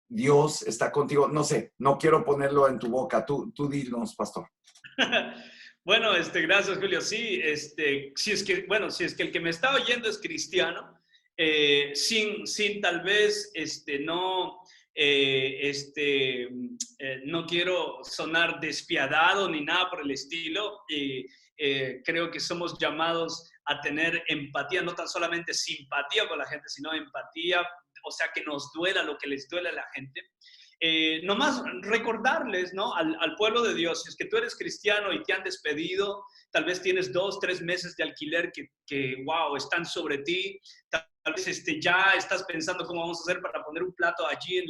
Dios está contigo. No sé, no quiero ponerlo en tu boca. Tú dinos, pastor. Bueno, gracias, Julio. Sí, si es que el que me está oyendo es cristiano, sin tal vez, no quiero sonar despiadado ni nada por el estilo. Creo que somos llamados a tener empatía, no tan solamente simpatía con la gente, sino empatía, o sea, que nos duela lo que les duele a la gente. Nomás recordarles, ¿no? Al pueblo de Dios, si es que tú eres cristiano y te han despedido, tal vez tienes 2, 3 meses de alquiler que wow, están sobre ti, tal vez ya estás pensando cómo vamos a hacer para poner un plato allí en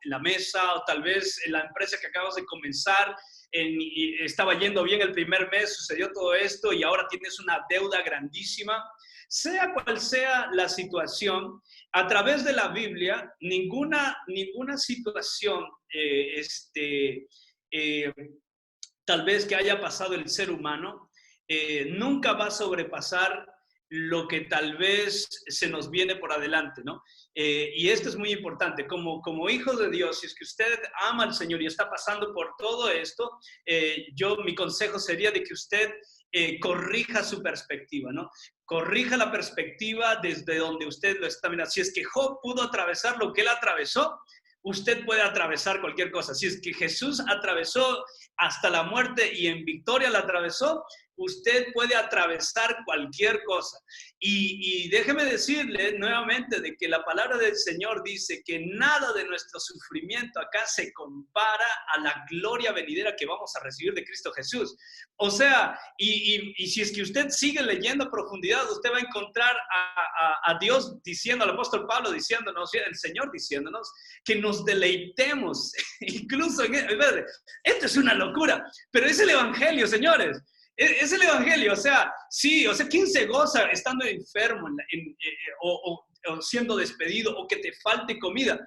la mesa, o tal vez en la empresa que acabas de comenzar, y estaba yendo bien el primer mes, sucedió todo esto y ahora tienes una deuda grandísima. Sea cual sea la situación, a través de la Biblia, ninguna situación tal vez que haya pasado el ser humano, nunca va a sobrepasar lo que tal vez se nos viene por adelante, ¿no? Y esto es muy importante, como hijo de Dios, si es que usted ama al Señor y está pasando por todo esto, mi consejo sería de que usted corrija su perspectiva, ¿no? Corrija la perspectiva desde donde usted lo está mirando. Si es que Job pudo atravesar lo que él atravesó, usted puede atravesar cualquier cosa. Si es que Jesús atravesó hasta la muerte y en victoria la atravesó, usted puede atravesar cualquier cosa. Y déjeme decirle nuevamente de que la palabra del Señor dice que nada de nuestro sufrimiento acá se compara a la gloria venidera que vamos a recibir de Cristo Jesús. O sea, y si es que usted sigue leyendo a profundidad, usted va a encontrar a Dios diciendo, al apóstol Pablo diciéndonos, el Señor diciéndonos, que nos deleitemos, incluso esto es una locura, pero es el evangelio, señores. Es el evangelio, o sea, sí, o sea, ¿quién se goza estando enfermo o siendo despedido o que te falte comida?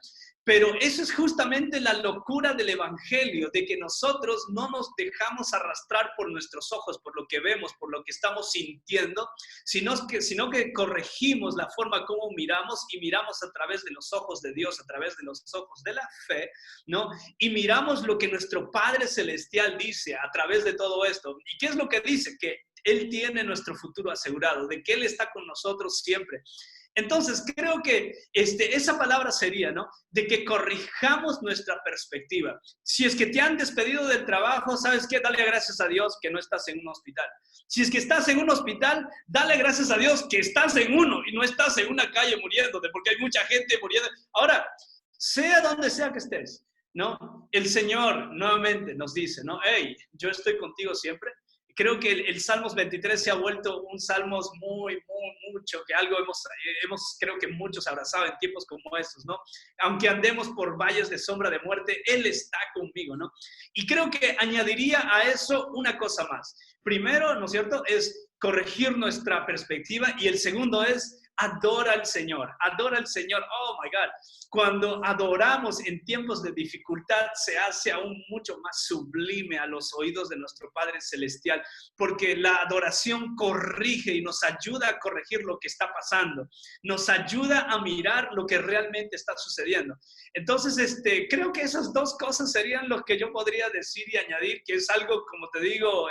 Pero eso es justamente la locura del evangelio, de que nosotros no nos dejamos arrastrar por nuestros ojos, por lo que vemos, por lo que estamos sintiendo, sino que corregimos la forma como miramos y miramos a través de los ojos de Dios, a través de los ojos de la fe, ¿no? Y miramos lo que nuestro Padre Celestial dice a través de todo esto. ¿Y qué es lo que dice? Que Él tiene nuestro futuro asegurado, de que Él está con nosotros siempre. Entonces, creo que esa palabra sería, ¿no? De que corrijamos nuestra perspectiva. Si es que te han despedido del trabajo, ¿sabes qué? Dale gracias a Dios que no estás en un hospital. Si es que estás en un hospital, dale gracias a Dios que estás en uno y no estás en una calle muriéndote, porque hay mucha gente muriendo. Ahora, sea donde sea que estés, ¿no? El Señor nuevamente nos dice, ¿no? Hey, yo estoy contigo siempre. Creo que el Salmos 23 se ha vuelto un Salmos mucho, que algo hemos, creo que muchos abrazado en tiempos como estos, ¿no? Aunque andemos por valles de sombra de muerte, Él está conmigo, ¿no? Y creo que añadiría a eso una cosa más. Primero, ¿no es cierto?, es corregir nuestra perspectiva, y el segundo es adora al Señor, adora al Señor. Oh my God, cuando adoramos en tiempos de dificultad se hace aún mucho más sublime a los oídos de nuestro Padre Celestial, porque la adoración corrige y nos ayuda a corregir lo que está pasando, nos ayuda a mirar lo que realmente está sucediendo. Entonces, creo que esas dos cosas serían lo que yo podría decir y añadir, que es algo, como te digo,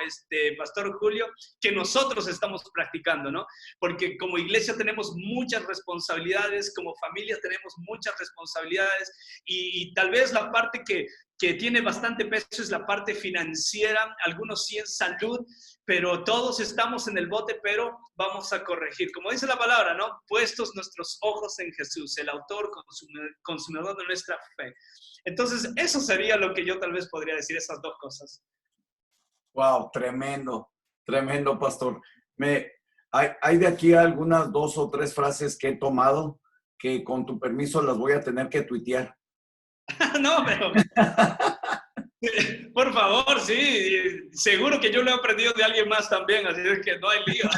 Pastor Julio, que nosotros estamos practicando, ¿no? Porque como iglesia tenemos muchas responsabilidades, como familia tenemos muchas responsabilidades, y tal vez la parte que tiene bastante peso es la parte financiera, algunos sí en salud, pero todos estamos en el bote, pero vamos a corregir. Como dice la palabra, ¿no? Puestos nuestros ojos en Jesús, el autor, consumidor de nuestra fe. Entonces, eso sería lo que yo tal vez podría decir, esas dos cosas. Wow, tremendo, tremendo, pastor. Hay de aquí algunas 2 o 3 frases que he tomado que con tu permiso las voy a tener que tuitear. No, pero por favor, sí, seguro que yo lo he aprendido de alguien más también, así es que no hay lío.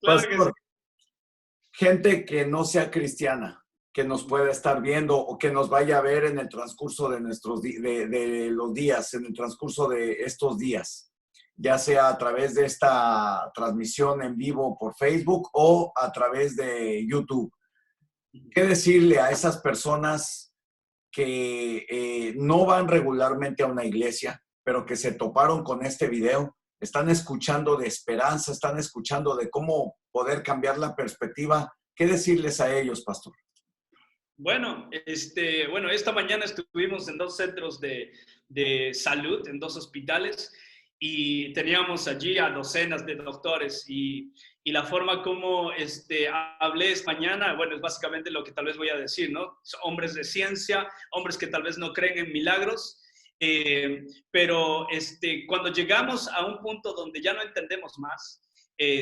Claro Pastor, que sí. gente que no sea cristiana, que nos pueda estar viendo o que nos vaya a ver en el transcurso de de los días, en el transcurso de estos días, ya sea a través de esta transmisión en vivo por Facebook o a través de YouTube. ¿Qué decirle a esas personas que no van regularmente a una iglesia, pero que se toparon con este video? Están escuchando de esperanza, están escuchando de cómo poder cambiar la perspectiva. ¿Qué decirles a ellos, pastor? Bueno, esta mañana estuvimos en 2 centros de salud, en 2 hospitales, y teníamos allí a docenas de doctores, y la forma como hablé esta mañana, bueno, es básicamente lo que tal vez voy a decir, ¿no? Hombres de ciencia, hombres que tal vez no creen en milagros, pero cuando llegamos a un punto donde ya no entendemos más,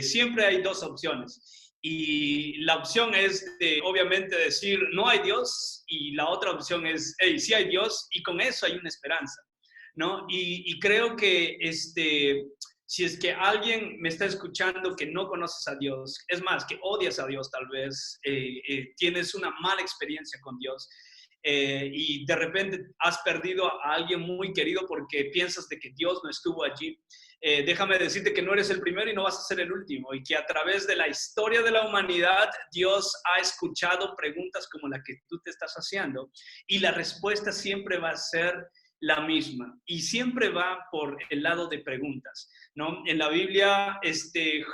siempre hay 2 opciones. Y la opción es obviamente decir, no hay Dios, y la otra opción es, hey, sí hay Dios, y con eso hay una esperanza, ¿no? Y creo que si es que alguien me está escuchando que no conoces a Dios, es más, que odias a Dios tal vez, tienes una mala experiencia con Dios, y de repente has perdido a alguien muy querido porque piensas de que Dios no estuvo allí, déjame decirte que no eres el primero y no vas a ser el último, y que a través de la historia de la humanidad Dios ha escuchado preguntas como la que tú te estás haciendo, y la respuesta siempre va a ser la misma, y siempre va por el lado de preguntas, ¿no? En la Biblia,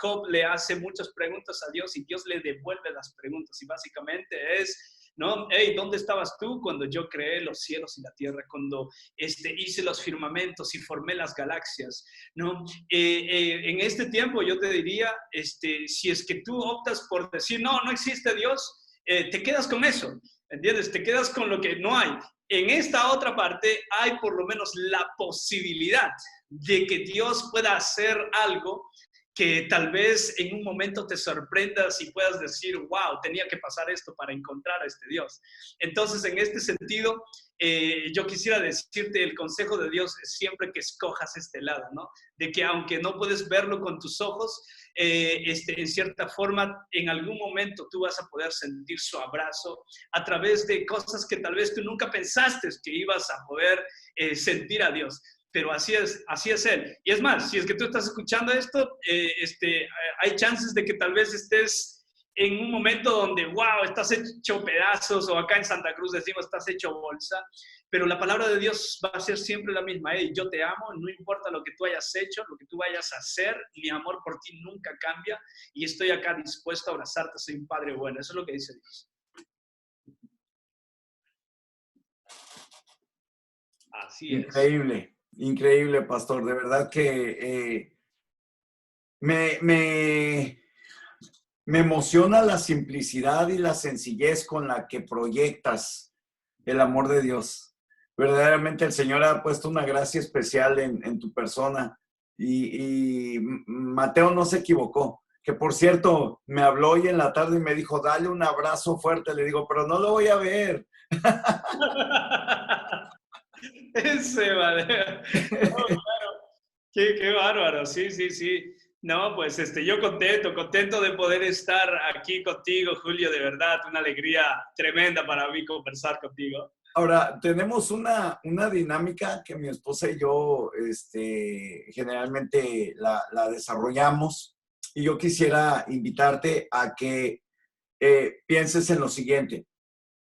Job le hace muchas preguntas a Dios y Dios le devuelve las preguntas, y básicamente es, ¿no? Hey, ¿dónde estabas tú cuando yo creé los cielos y la tierra? Cuando hice los firmamentos y formé las galaxias, ¿no? En este tiempo yo te diría, si es que tú optas por decir, no, no existe Dios, te quedas con eso, ¿entiendes? Te quedas con lo que no hay. En esta otra parte hay por lo menos la posibilidad de que Dios pueda hacer algo que tal vez en un momento te sorprendas y puedas decir, wow, tenía que pasar esto para encontrar a este Dios. Entonces, en este sentido, yo quisiera decirte, el consejo de Dios es siempre que escojas este lado, ¿no? De que aunque no puedes verlo con tus ojos, en cierta forma, en algún momento tú vas a poder sentir su abrazo a través de cosas que tal vez tú nunca pensaste que ibas a poder sentir a Dios. Pero así es Él. Y es más, si es que tú estás escuchando esto, hay chances de que tal vez estés en un momento donde, wow, estás hecho pedazos, o acá en Santa Cruz decimos, estás hecho bolsa, pero la palabra de Dios va a ser siempre la misma. Hey, yo te amo, no importa lo que tú hayas hecho, lo que tú vayas a hacer, mi amor por ti nunca cambia, y estoy acá dispuesto a abrazarte, soy un padre bueno. Eso es lo que dice Dios. Así es. Increíble, increíble, pastor. De verdad que me, me, me emociona la simplicidad y la sencillez con la que proyectas el amor de Dios. Verdaderamente el Señor ha puesto una gracia especial en tu persona y Mateo no se equivocó. Que por cierto, me habló hoy en la tarde y me dijo, dale un abrazo fuerte. Le digo, pero no lo voy a ver. Ese, vale. No, claro. Qué bárbaro, sí, sí, sí. No, pues yo contento de poder estar aquí contigo, Julio, de verdad, una alegría tremenda para mí conversar contigo. Ahora, tenemos una dinámica que mi esposa y yo generalmente la desarrollamos y yo quisiera invitarte a que pienses en lo siguiente.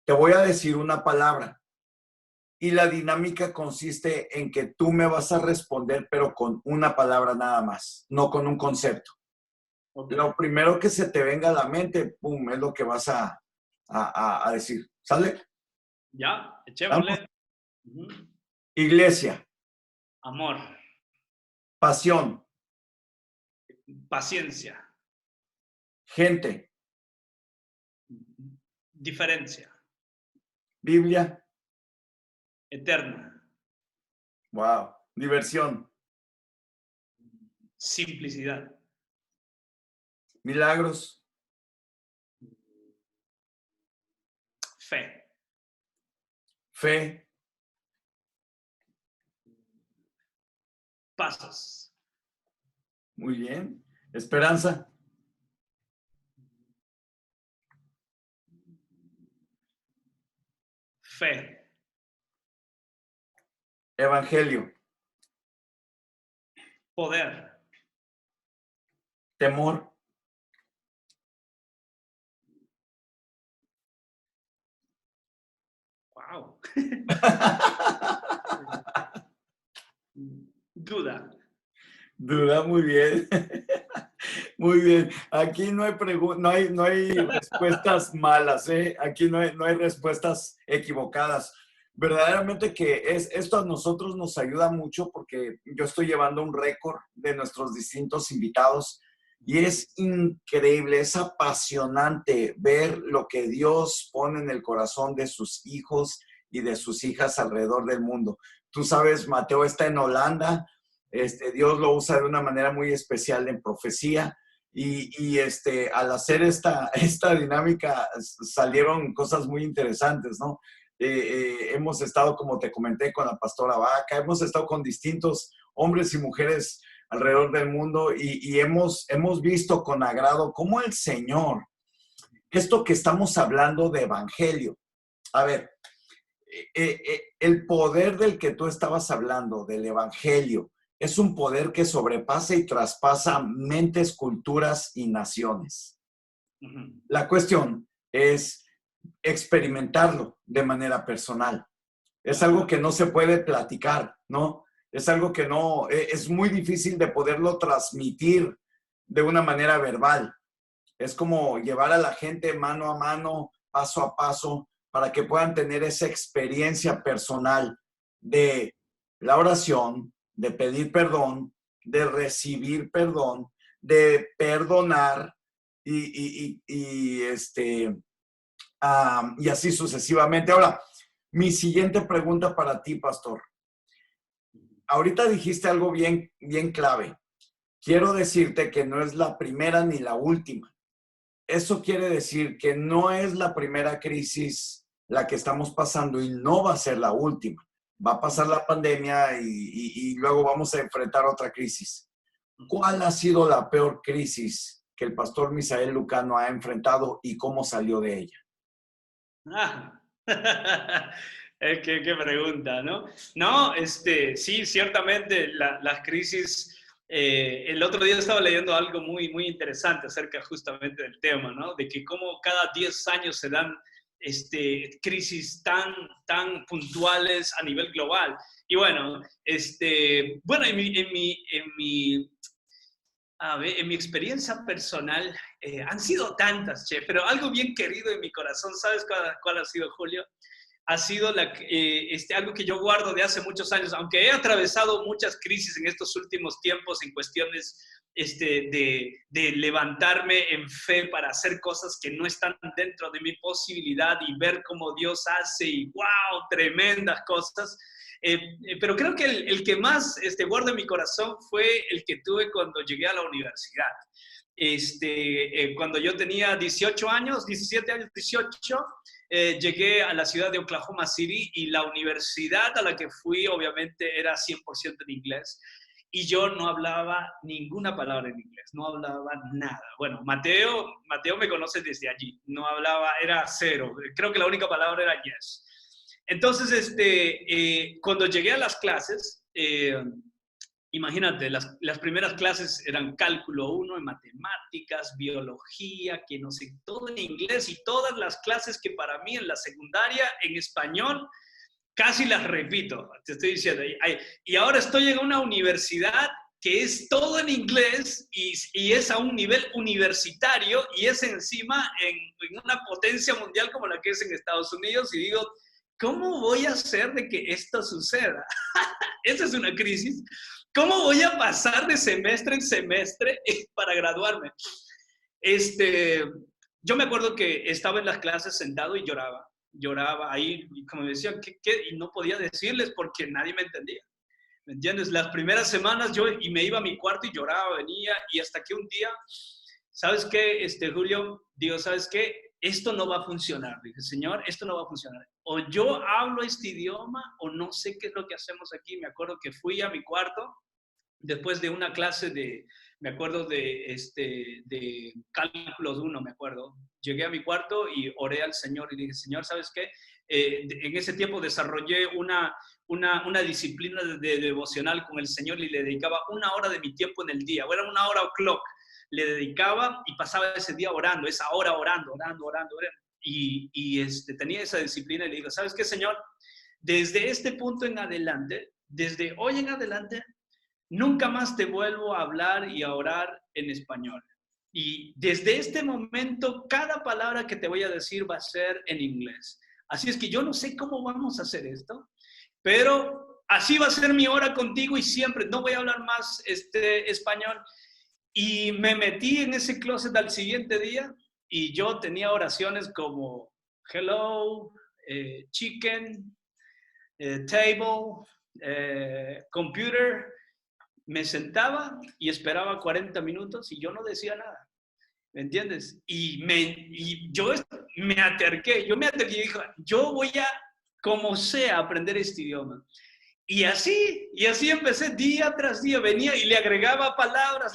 Te voy a decir una palabra y la dinámica consiste en que tú me vas a responder, pero con una palabra nada más, no con un concepto. Okay. Lo primero que se te venga a la mente, pum, es lo que vas a decir. ¿Sale? Ya, ¿Vamos? echémosle. Uh-huh. Iglesia, Amor, pasión, paciencia, gente, diferencia, Biblia, eterna, wow, diversión, simplicidad, milagros, fe, fe, pasos, muy bien, esperanza, fe, evangelio, poder, temor, wow, duda. duda, muy bien. Muy bien, aquí no hay, no hay respuestas malas, ¿eh? Aquí no hay respuestas equivocadas. Verdaderamente que esto a nosotros nos ayuda mucho porque yo estoy llevando un récord de nuestros distintos invitados y es increíble, es apasionante ver lo que Dios pone en el corazón de sus hijos y de sus hijas alrededor del mundo. Tú sabes, Mateo está en Holanda, Dios lo usa de una manera muy especial en profecía y al hacer esta dinámica salieron cosas muy interesantes, ¿no? Hemos estado, como te comenté, con la pastora Vaca, hemos estado con distintos hombres y mujeres alrededor del mundo y hemos visto con agrado cómo el Señor, esto que estamos hablando de evangelio, a ver, el poder del que tú estabas hablando, del evangelio, es un poder que sobrepasa y traspasa mentes, culturas y naciones. Uh-huh. La cuestión es experimentarlo de manera personal. Es algo que no se puede platicar, ¿no? Es algo que no, es muy difícil de poderlo transmitir de una manera verbal. Es como llevar a la gente mano a mano, paso a paso, para que puedan tener esa experiencia personal de la oración, de pedir perdón, de recibir perdón, de perdonar y así sucesivamente. Ahora, mi siguiente pregunta para ti, pastor. Ahorita dijiste algo bien, bien clave. Quiero decirte que no es la primera ni la última. Eso quiere decir que no es la primera crisis la que estamos pasando y no va a ser la última. Va a pasar la pandemia y luego vamos a enfrentar otra crisis. ¿Cuál ha sido la peor crisis que el pastor Misael Lucano ha enfrentado y cómo salió de ella? Ah. Qué pregunta, ¿no? No, sí, ciertamente las crisis El otro día estaba leyendo algo muy, muy interesante acerca justamente del tema, ¿no? De que cómo cada 10 años se dan crisis tan puntuales a nivel global. Y bueno, bueno en mi experiencia personal han sido tantas, che, pero algo bien querido en mi corazón, ¿sabes cuál ha sido, Julio? Ha sido algo que yo guardo de hace muchos años, aunque he atravesado muchas crisis en estos últimos tiempos en cuestiones de levantarme en fe para hacer cosas que no están dentro de mi posibilidad y ver cómo Dios hace y wow, tremendas cosas. Pero creo que el que más guardo en mi corazón fue el que tuve cuando llegué a la universidad. Cuando yo tenía 18 años, 17 años, 18, llegué a la ciudad de Oklahoma City y la universidad a la que fui obviamente era 100% en inglés y yo no hablaba ninguna palabra en inglés, no hablaba nada. Bueno, Mateo me conoce desde allí, no hablaba, era cero, creo que la única palabra era yes. Entonces, cuando llegué a las clases, imagínate, las primeras clases eran cálculo 1 en matemáticas, biología, que no sé, todo en inglés y todas las clases que para mí en la secundaria en español casi las repito, te estoy diciendo. Y ahora estoy en una universidad que es todo en inglés y es a un nivel universitario y es encima en una potencia mundial como la que es en Estados Unidos y digo, ¿cómo voy a hacer de que esto suceda? Esa es una crisis. ¿Cómo voy a pasar de semestre en semestre para graduarme? Yo me acuerdo que estaba en las clases sentado y lloraba ahí, y como me decían, ¿qué? Y no podía decirles porque nadie me entendía. ¿Me entiendes? Las primeras semanas y me iba a mi cuarto y lloraba, venía, y hasta que un día, ¿sabes qué, Julio? Digo, ¿sabes qué? Esto no va a funcionar. Dije, Señor, esto no va a funcionar. O yo hablo este idioma o no sé qué es lo que hacemos aquí. Me acuerdo que fui a mi cuarto después de una clase me acuerdo de cálculos 1, me acuerdo. Llegué a mi cuarto y oré al Señor y dije, Señor, ¿sabes qué? En ese tiempo desarrollé una disciplina de devocional con el Señor y le dedicaba 1 hora de mi tiempo en el día. Era 1 hora o'clock. Le dedicaba y pasaba ese día orando, esa hora orando. Y tenía esa disciplina y le digo, ¿sabes qué, Señor? Desde este punto en adelante, desde hoy en adelante, nunca más te vuelvo a hablar y a orar en español. Y desde este momento, cada palabra que te voy a decir va a ser en inglés. Así es que yo no sé cómo vamos a hacer esto, pero así va a ser mi hora contigo y siempre no voy a hablar más español. Y me metí en ese closet al siguiente día y yo tenía oraciones como hello, chicken, table, computer. Me sentaba y esperaba 40 minutos y yo no decía nada, ¿me entiendes? Y yo me aterqué y dije, yo voy a, como sea, aprender este idioma. Y así empecé día tras día, venía y le agregaba palabras.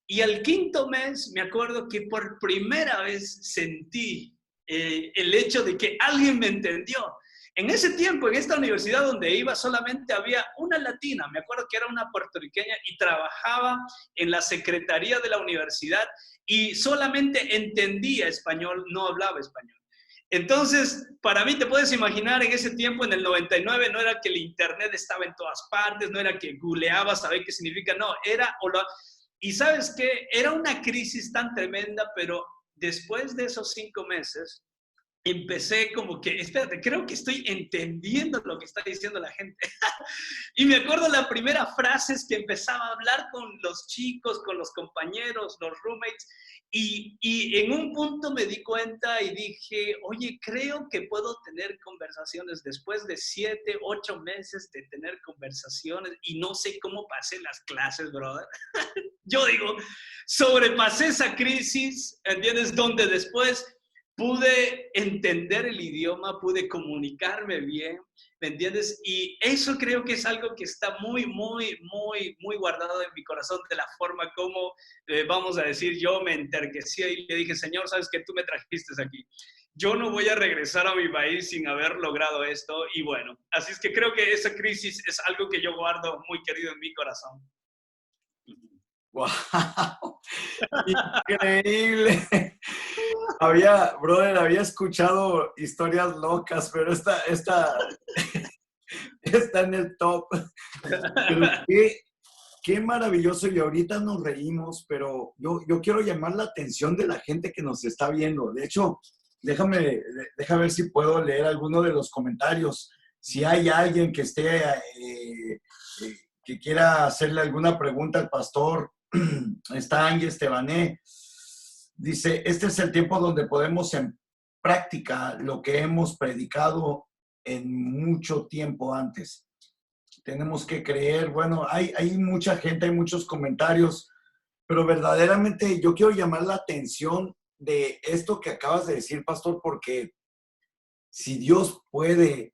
Y al 5.º mes me acuerdo que por primera vez sentí el hecho de que alguien me entendió. En ese tiempo, en esta universidad donde iba, solamente había una latina, me acuerdo que era una puertorriqueña y trabajaba en la secretaría de la universidad y solamente entendía español, no hablaba español. Entonces, para mí, te puedes imaginar, en ese tiempo, en el 99, no era que el internet estaba en todas partes, no era que googleabas a ver qué significa, no, y ¿sabes qué? Era una crisis tan tremenda, pero después de esos 5 meses, empecé como que, espérate, creo que estoy entendiendo lo que está diciendo la gente. Y me acuerdo la primera frase es que empezaba a hablar con los chicos, con los compañeros, los roommates, y en un punto me di cuenta y dije, oye, creo que puedo tener conversaciones después de 7, 8 meses de tener conversaciones y no sé cómo pasé las clases, brother. Yo digo, sobrepasé esa crisis, ¿entiendes? Donde después pude entender el idioma, pude comunicarme bien, ¿me entiendes? Y eso creo que es algo que está muy, muy, muy, muy guardado en mi corazón de la forma como, vamos a decir, yo me enterquecí y le dije, Señor, ¿sabes que tú me trajiste aquí? yo no voy a regresar a mi país sin haber logrado esto. Y bueno, así es que creo que esa crisis es algo que yo guardo muy querido en mi corazón. ¡Wow! Increíble. Brother, había escuchado historias locas, pero esta está en el top. Pero qué maravilloso, y ahorita nos reímos, pero yo quiero llamar la atención de la gente que nos está viendo. De hecho, deja ver si puedo leer alguno de los comentarios. Si hay alguien que esté, que quiera hacerle alguna pregunta al pastor, está Ángel Estebané. Dice, este es el tiempo donde podemos en práctica lo que hemos predicado en mucho tiempo antes. Tenemos que creer, bueno, hay mucha gente, hay muchos comentarios, pero verdaderamente yo quiero llamar la atención de esto que acabas de decir, pastor, porque si Dios puede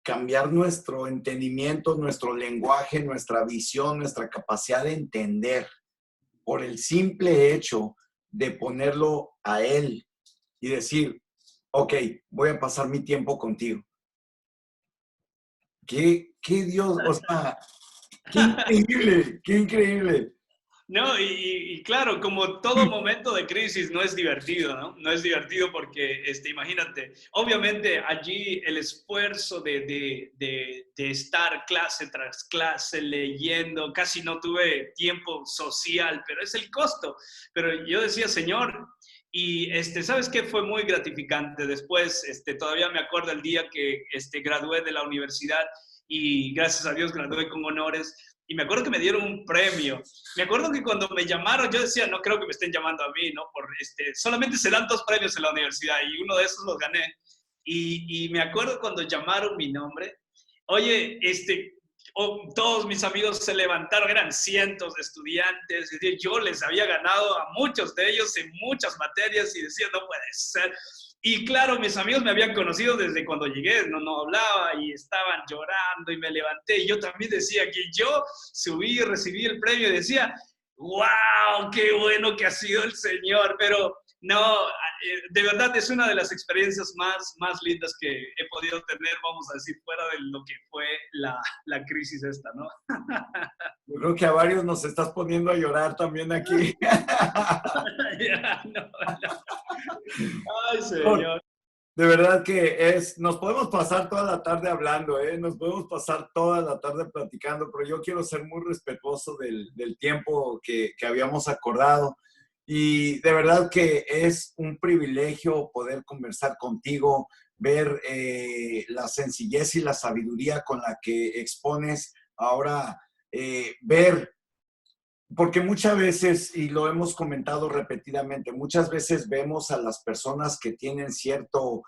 cambiar nuestro entendimiento, nuestro lenguaje, nuestra visión, nuestra capacidad de entender, por el simple hecho de ponerlo a Él y decir, ok, voy a pasar mi tiempo contigo. ¿Qué Dios? O sea, qué increíble, qué increíble. No, y claro, como todo momento de crisis no es divertido, ¿no? No es divertido porque, imagínate, obviamente allí el esfuerzo de estar clase tras clase leyendo, casi no tuve tiempo social, pero es el costo. Pero yo decía, Señor, y ¿sabes qué? Fue muy gratificante. Después, todavía me acuerdo el día que gradué de la universidad y gracias a Dios gradué con honores. Y me acuerdo que me dieron un premio. Me acuerdo que cuando me llamaron, yo decía, no creo que me estén llamando a mí, ¿no? Solamente se dan 2 premios en la universidad y uno de esos los gané. Y me acuerdo cuando llamaron mi nombre, oye, todos mis amigos se levantaron, eran cientos de estudiantes, es decir, yo les había ganado a muchos de ellos en muchas materias y decía, no puede ser. Y claro, mis amigos me habían conocido desde cuando llegué, no hablaba y estaban llorando y me levanté. Y yo también decía que yo subí y recibí el premio y decía, wow, qué bueno que ha sido el Señor. Pero no, de verdad es una de las experiencias más lindas que he podido tener, vamos a decir, fuera de lo que fue la crisis esta, ¿no? Yo creo que a varios nos estás poniendo a llorar también aquí. Ya, no. Ay, Señor. De verdad que nos podemos pasar toda la tarde hablando, nos podemos pasar toda la tarde platicando, pero yo quiero ser muy respetuoso del tiempo que habíamos acordado. Y de verdad que es un privilegio poder conversar contigo, ver la sencillez y la sabiduría con la que expones ahora, ver. Porque muchas veces, y lo hemos comentado repetidamente, muchas veces vemos a las personas que tienen ciertos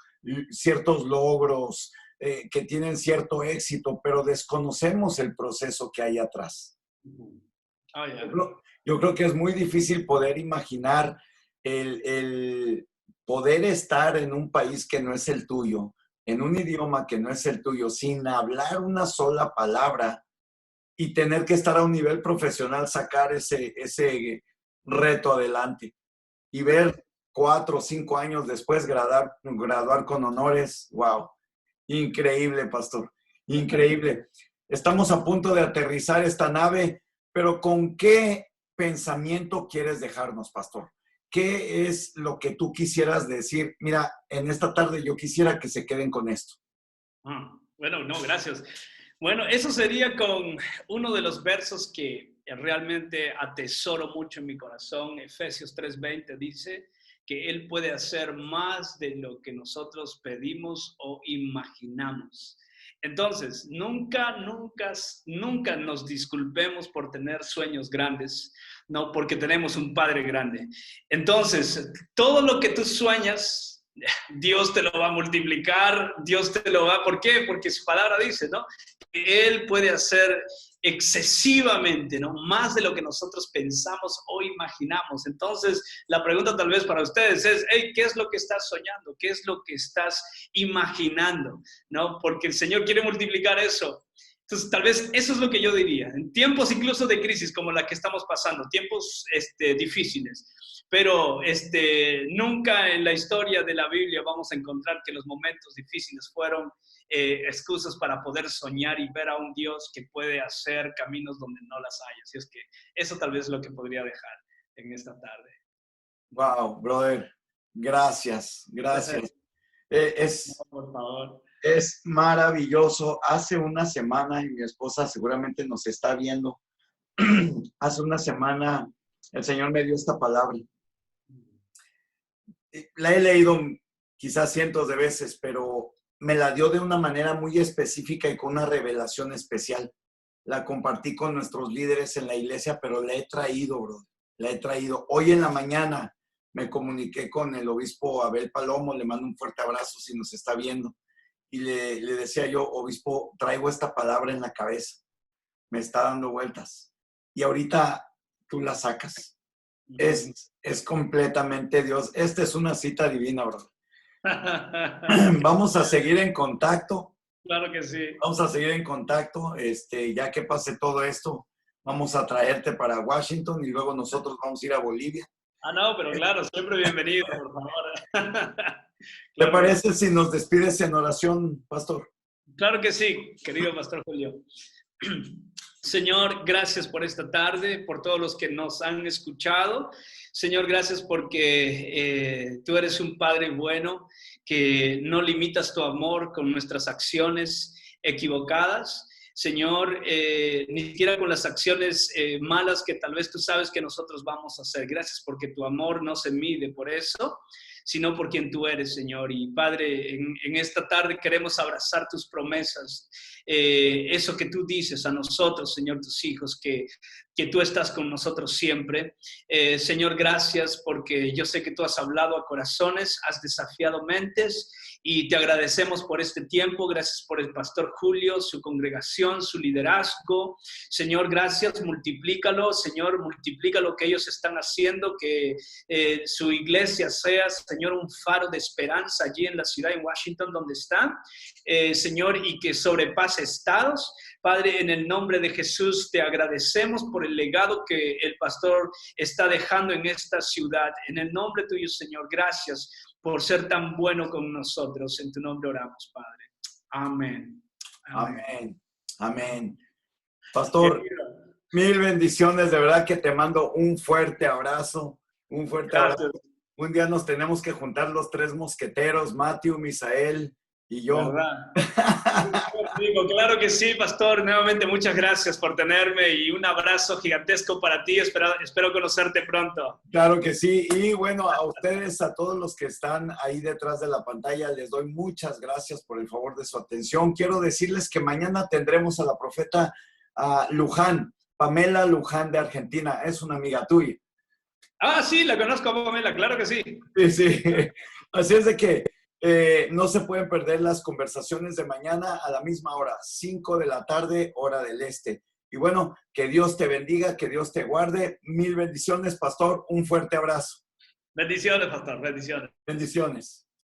logros, que tienen cierto éxito, pero desconocemos el proceso que hay atrás. Oh, yeah. Yo creo que es muy difícil poder imaginar el poder estar en un país que no es el tuyo, en un idioma que no es el tuyo, sin hablar una sola palabra, y tener que estar a un nivel profesional, sacar ese reto adelante y ver 4 o 5 años después graduar con honores. ¡Wow! Increíble, pastor. Increíble. Estamos a punto de aterrizar esta nave, pero ¿con qué pensamiento quieres dejarnos, pastor? ¿Qué es lo que tú quisieras decir? Mira, en esta tarde yo quisiera que se queden con esto. Bueno, no, gracias. Bueno, eso sería con uno de los versos que realmente atesoro mucho en mi corazón. Efesios 3:20 dice que Él puede hacer más de lo que nosotros pedimos o imaginamos. Entonces, nunca nos disculpemos por tener sueños grandes, no porque tenemos un Padre grande. Entonces, todo lo que tú sueñas, Dios te lo va a multiplicar, Dios te lo va, ¿por qué? Porque su palabra dice, ¿no? Que Él puede hacer excesivamente, ¿no? Más de lo que nosotros pensamos o imaginamos. Entonces, la pregunta tal vez para ustedes es, hey, ¿qué es lo que estás soñando? ¿Qué es lo que estás imaginando? ¿No? Porque el Señor quiere multiplicar eso. Entonces, tal vez eso es lo que yo diría. En tiempos incluso de crisis como la que estamos pasando, tiempos difíciles, pero nunca en la historia de la Biblia vamos a encontrar que los momentos difíciles fueron excusas para poder soñar y ver a un Dios que puede hacer caminos donde no las hay. Así es que eso tal vez es lo que podría dejar en esta tarde. Wow, brother. Gracias, gracias. No, por favor. Es maravilloso. Hace una semana, y mi esposa seguramente nos está viendo, hace una semana el Señor me dio esta palabra. La he leído quizás cientos de veces, pero me la dio de una manera muy específica y con una revelación especial. La compartí con nuestros líderes en la iglesia, pero la he traído, bro. La he traído. Hoy en la mañana me comuniqué con el obispo Abel Palomo, le mando un fuerte abrazo si nos está viendo. Y le decía yo, obispo, traigo esta palabra en la cabeza. Me está dando vueltas. Y ahorita tú la sacas. Es completamente Dios. Esta es una cita divina, bro. Vamos a seguir en contacto. Claro que sí. Vamos a seguir en contacto. Ya que pase todo esto, vamos a traerte para Washington y luego nosotros vamos a ir a Bolivia. Ah, no, pero claro, siempre bienvenido, por favor. ¿Te parece si nos despides en oración, pastor? Claro que sí, querido pastor Julio. Señor, gracias por esta tarde, por todos los que nos han escuchado. Señor, gracias porque tú eres un Padre bueno, que no limitas tu amor con nuestras acciones equivocadas. Señor, ni siquiera con las acciones malas que tal vez tú sabes que nosotros vamos a hacer. Gracias porque tu amor no se mide por eso, sino por quien tú eres, Señor. Y Padre, en esta tarde queremos abrazar tus promesas, eso que tú dices a nosotros, Señor, tus hijos, que tú estás con nosotros siempre. Señor, gracias porque yo sé que tú has hablado a corazones, has desafiado mentes y te agradecemos por este tiempo. Gracias por el pastor Julio, su congregación, su liderazgo. Señor, gracias, multiplícalo, Señor, multiplica lo que ellos están haciendo, que su iglesia sea, Señor, un faro de esperanza allí en la ciudad de Washington donde está, Señor, y que sobrepase estados. Padre, en el nombre de Jesús te agradecemos por el legado que el pastor está dejando en esta ciudad. En el nombre tuyo, Señor, gracias por ser tan bueno con nosotros. En tu nombre oramos, Padre. Amén. Amén. Amén. Pastor, mil bendiciones. De verdad que te mando un fuerte abrazo. Un fuerte abrazo. Un día nos tenemos que juntar los tres mosqueteros, Matthew, Misael y yo. Digo, claro que sí, pastor. Nuevamente, muchas gracias por tenerme y un abrazo gigantesco para ti. Espero conocerte pronto. Claro que sí. Y bueno, a ustedes, a todos los que están ahí detrás de la pantalla, les doy muchas gracias por el favor de su atención. Quiero decirles que mañana tendremos a la profeta Luján, Pamela Luján de Argentina. Es una amiga tuya. Ah, sí, la conozco a Pamela, claro que sí. Sí, sí. Así es de que no se pueden perder las conversaciones de mañana a la misma hora, 5 de la tarde, hora del este. Y bueno, que Dios te bendiga, que Dios te guarde. Mil bendiciones, pastor. Un fuerte abrazo. Bendiciones, pastor. Bendiciones. Bendiciones.